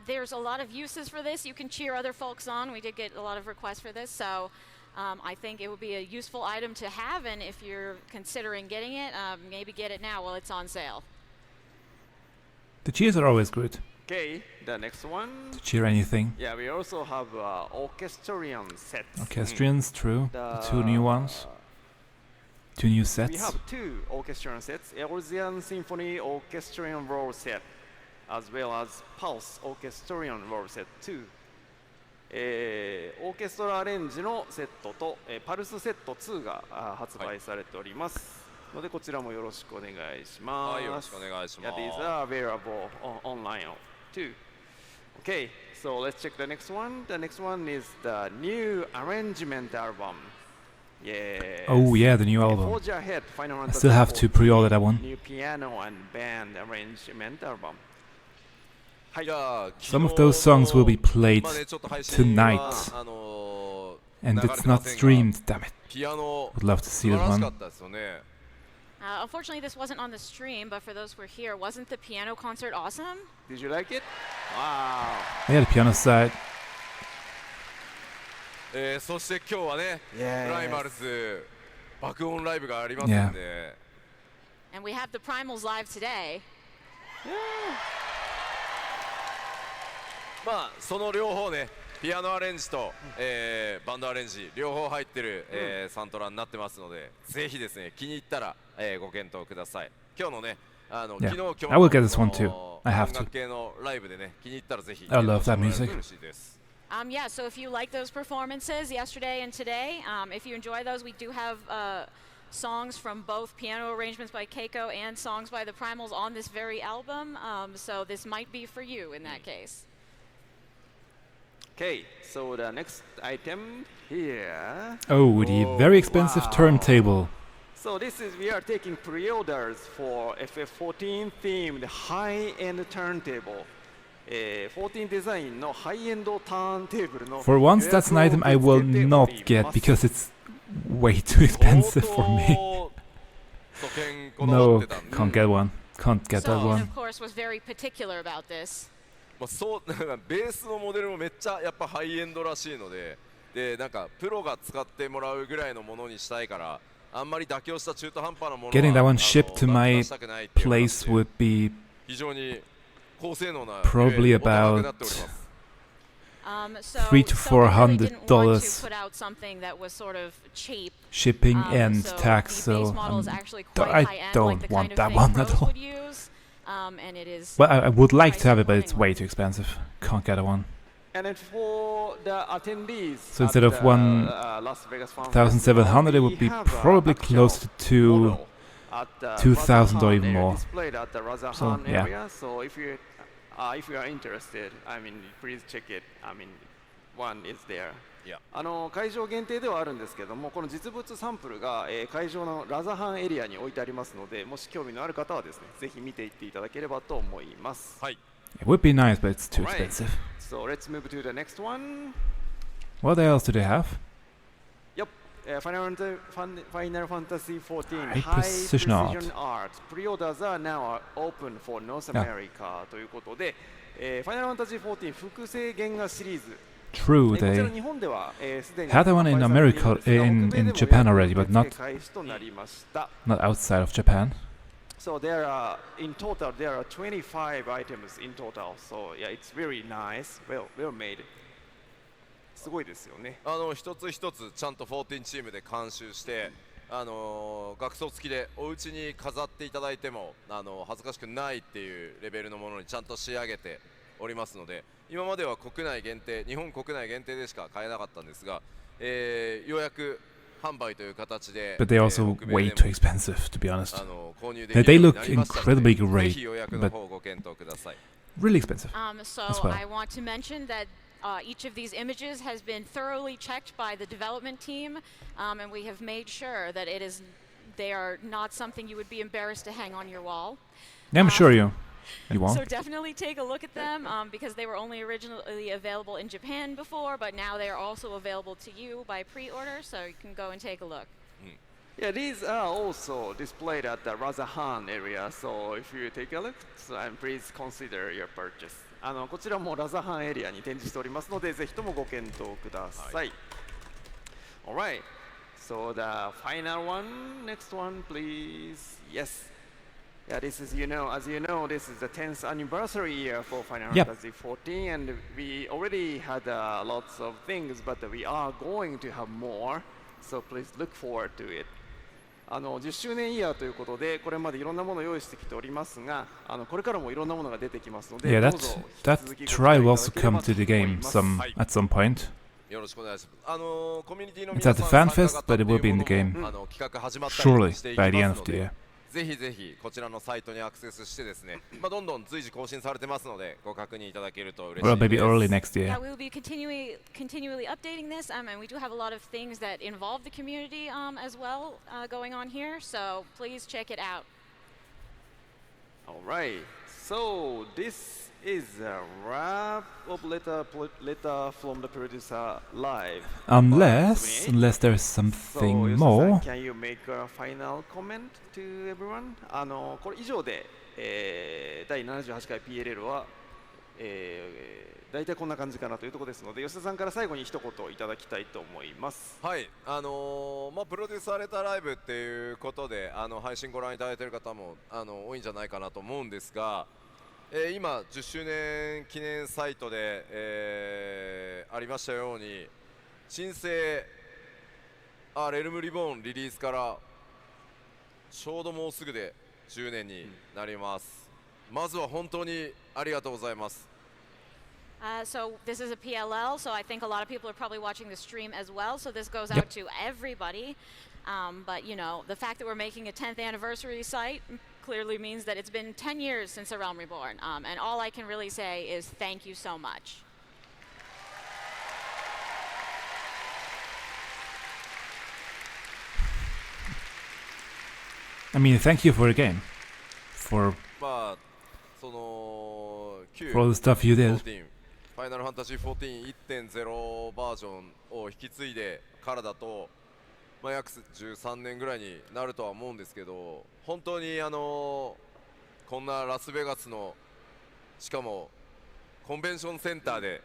There's a lot of uses for this. You can cheer other folks on. We did get a lot of requests for this, so I think it would be a useful item to have. And if you're considering getting it, maybe get it now while it's on sale. The cheers are always good. Okay, the next one. To cheer anything. Yeah, we also have orchestrion sets. Orchestrions, true. The two new ones. Two new We sets. have two orchestrion sets, Elsian Symphony Orchestrion Roll Set, as well as Pulse Orchestrion Roll Set 2。オーケストラアレンジのセットと、パルスセット2が発売されております。のでこちらもよろしくお願いします。はい、よろしくお願いします。Yeah, these are available online too. Okay, so let's check the next one. The next one is the new arrangement album. Yes. Oh yeah, the new album. Forge Ahead, Final I Fantasy still have to pre-order that one. New piano and band arrangement album. はい。 Some of those songs will be played まあね、ちょっと配信 tonight. はAnd 流れ it's てま not せんが streamed, damn it. ピアノ Would love to 素 see 晴 that らしか one. ったですよね。Unfortunately, this wasn't on the stream, but for those who were here, wasn't the piano concert awesome? Did you like it? Wow. Yeah, the piano side. そして今日はね、 Yes. プライマルズ爆音ライブがありますんで、 And we have the Primals live today. まあその両方ね、ピアノアレンジと、バンドアレンジ両方入ってる、サントラになってますので、ぜひですね気に入ったら、ご検討ください。今日のね、昨日 I will get this one too. I have 音 to. 楽系のライブでね気に入ったらぜひ I love that music. 嬉しいです。 Yeah, so if you like those performances yesterday and today, if you enjoy those, we do have songs from both piano arrangements by Keiko and songs by the Primals on this very album. So this might be for you in that case. Okay, so the next item here. Oh, the very expensive wow. turntable. So this is, we are taking pre-orders for FF14 themed high-end turntable. 14 デザインのハイエンドターンテーブルの For once, that's an item I will not get because it's way too expensive for me. No, can't get one. Can't get that So, one. of course, was very particular about this. まあそうなんかベースのモデルもめっちゃやっぱハイエンドらしいので、でなんかプロが使ってもらうぐらいのものにしたいから、あんまり妥協した中途半端なものは Getting that one shipped to 出 my したくないっていう話で place would be 非常に高性能な probably お高くな about っております。So, $300 to so we really didn't want $400 to put out something that was sort of cheap. shipping and So tax, the base so model is I'm actually quite I high-end, don't like the want kind of that thing one at pros all. would use, and it is. Well, I would like to priced have it, but it's accordingly. way too expensive. Can't get a one. And then for the attendees, So instead of one Las Vegas Fan 1,700, it would we be have probably actual closer to model at the 2,000 or Razahan even area, more. displayed at the Razahan So, yeah. area. So if you are interested, I mean, please check it. I mean, one is there. いや会場限定ではあるんですけども、この実物サンプルが、会場のラザハンエリアに置いてありますので、もし興味のある方はですね、ぜひ見ていっていただければと思います。はい。 It would be nice, but it's too Alright. expensive. So let's move to the next one. What else do they have? Yep, Final Fantasy 14 High precision art. art. Pre-orders are now open for North Yeah. America ということで、Final Fantasy 14複製原画シリーズ。 True, こちら they 日本では、すでに had one in 販売されているんですが America- in 北米でも Japan already, but 予約 not- 受付開始となりました。 not outside of Japan. So there are, in total, there are 25 items in total. So yeah, it's very nice, well made. すごいですよね。一つ一つちゃんと14チームで監修して、額装付きでお家に飾っていただいても恥ずかしくないっていうレベルのものにちゃんと仕上げておりますので、今までは国内限定、日本国内限定でしか買えなかったんですが、ようやく販売という形で、 But they're also way too expensive, to be honest. 購入できる They ように look なりましたので、 incredibly ぜ great, ひ予約の but 方をご検討ください。 really expensive. So as well. I want to mention that each of these images has been thoroughly checked by the development team, and we have made sure that they are not something you would be embarrassed to hang on your wall. Yeah, I'm sure you won't. So definitely take a look at them because they were only originally available in Japan before, but now they are also available to you by pre-order, so you can go and take a look. Yeah, these are also displayed at the Razahan area, so if you take a look, please consider your purchase. こちらもラザハンエリアに展示しておりますので、ぜひともご検討ください。Alright, so the final one, next one, please. Yes. Yeah, this is, as you know, this is the 10th anniversary year for Final Yep. Fantasy XIV, and we already had lots of things, but we are going to have more, so please look forward to it. 10周年イヤーということで、これまでいろんなものを用意してきておりますが、これからもいろんなものが出てきますので、 Yeah, どう that ぞ that 引き続きご期待 trial い will た also だければ come to the と思い game ます。 at some point. よろしくお願いします。コミュニティの It's 皆 at さ the ん fan 参加 fest, 型 but って it い will う be in も the の game も企画始まったり surely していき by ま the す end の of the で、 year. ぜひぜひこちらのサイトにアクセスしてですね、どんどん随時更新されてますので、ご確認いただけると嬉しい Well, で maybe す。 early next year. Yeah, we will be continually updating this, and we do have a lot of things that involve the community as well going on here, so please check it out. Alright, so this is a wrap of letter from the producer live. Unless there's So, something 吉田さん more. can you make a final comment to everyone? これ以上で、第78回 PLL は、大体こんな感じかなというところですので、吉田さんから最後に一言いただきたいと思います。はい、プロデューサーレターライブっていうことで配信ご覧いただいている方も多いんじゃないかなと思うんですが、今10周年記念サイトで、ありましたように新生レルムリボーンリリースからちょうどもうすぐで10年になります。まずは本当にありがとうございます。So this is a PLL, so I think a lot of people are probably watching the stream as well, so this goes out to everybody. But the fact that we're making a 10th anniversary site clearly means that it's been 10 years since A Realm Reborn, and all I can really say is thank you so much. I mean, thank you for the game. For そのfor all the stuff you did. ファイナルファンタジー 14.1.0 バージョンを引き継いでからだと、約13年ぐらいになるとは思うんですけど、本当にこんなラスベガスのしかもコンベンションセンターで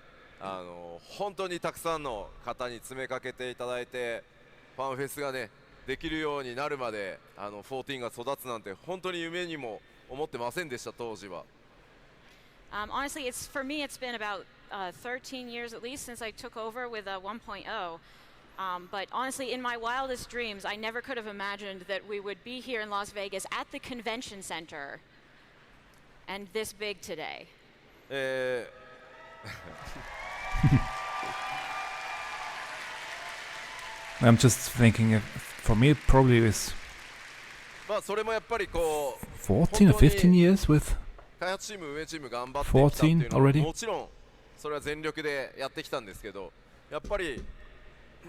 本当にたくさんの方に詰めかけていただいて、ファンフェスがねできるようになるまで14が育つなんて本当に夢にも思ってませんでした、当時は。Honestly, for me, it's been about 13 years at least since I took over with 1.0. But honestly, in my wildest dreams, I never could have imagined that we would be here in Las Vegas at the convention center and this big today. I'm just thinking, for me, it probably is それもやっぱりこう14 or 15 years with 開発チーム、運営チーム頑張ってきたっていうのは14もちろんそれは全力でやってきたんですけど、やっぱり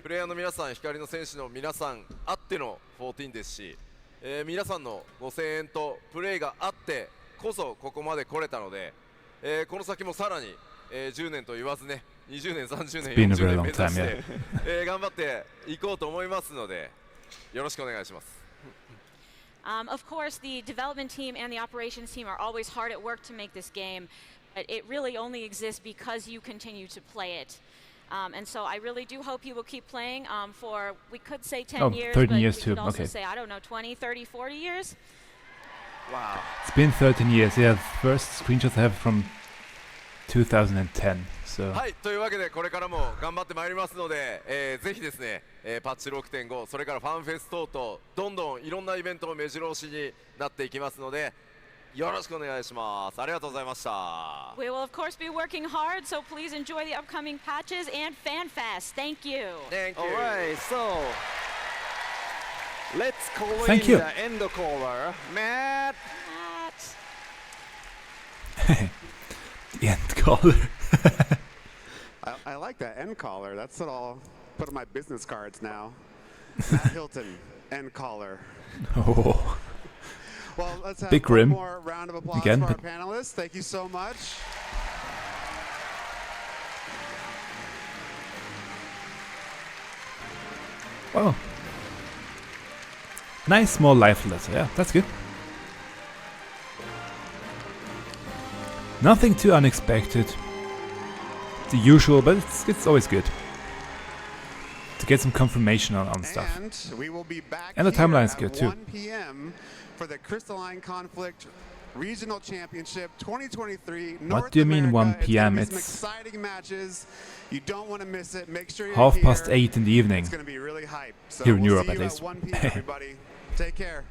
プレイヤーの皆さん、光の戦士の皆さんあっての14ですし、皆さんのご声援とプレイがあってこそここまで来れたので、この先もさらに、10年と言わずね、20年、30年、40年目指して、頑張っていこうと思いますので、よろしくお願いします。Of course, the development team and the operations team are always hard at work to make this game, but it really only exists because you continue to play it. And so I really do hope you will keep playing for, we could say 10 years, 13 but years we too. could also Okay. say, I don't know, 20, 30, 40 years. Wow. It's been 13 years. Yeah, the first screenshots I have from 2010. So はい、というわけでこれからも頑張ってまいりますので、ぜひですね、パッチ 6.5 それからファンフェス等々どんどんいろんなイベントも目白押しになっていきますのでよろしくお願いします。ありがとうございました。 We will, of course, be working hard, so please enjoy the upcoming patches and FanFest. Thank you. Thank you. Alright, so let's call Thank in you. the end caller, Matt. the end caller. I like that end caller. That's what I'll put on my business cards now. Matt Hilton, end caller. Oh. Well, let's have Big one rim. more round of applause Again, for our but- panelists. Thank you so much. Oh. Nice small live letter. Yeah, that's good. Nothing too unexpected. The usual, but it's always good to get some confirmation on stuff. And we will be back And the here timeline is at good, too. 1 p.m. for the Crystalline Conflict Regional Championship 2023 North do you mean 1 America. p.m.? It's gonna be It's some exciting matches. You don't want to miss it. Make sure you're 8:30 in the evening. It's going to be really hype. So Here in we'll Europe, see at you least. at 1 p.m. everybody. Take care.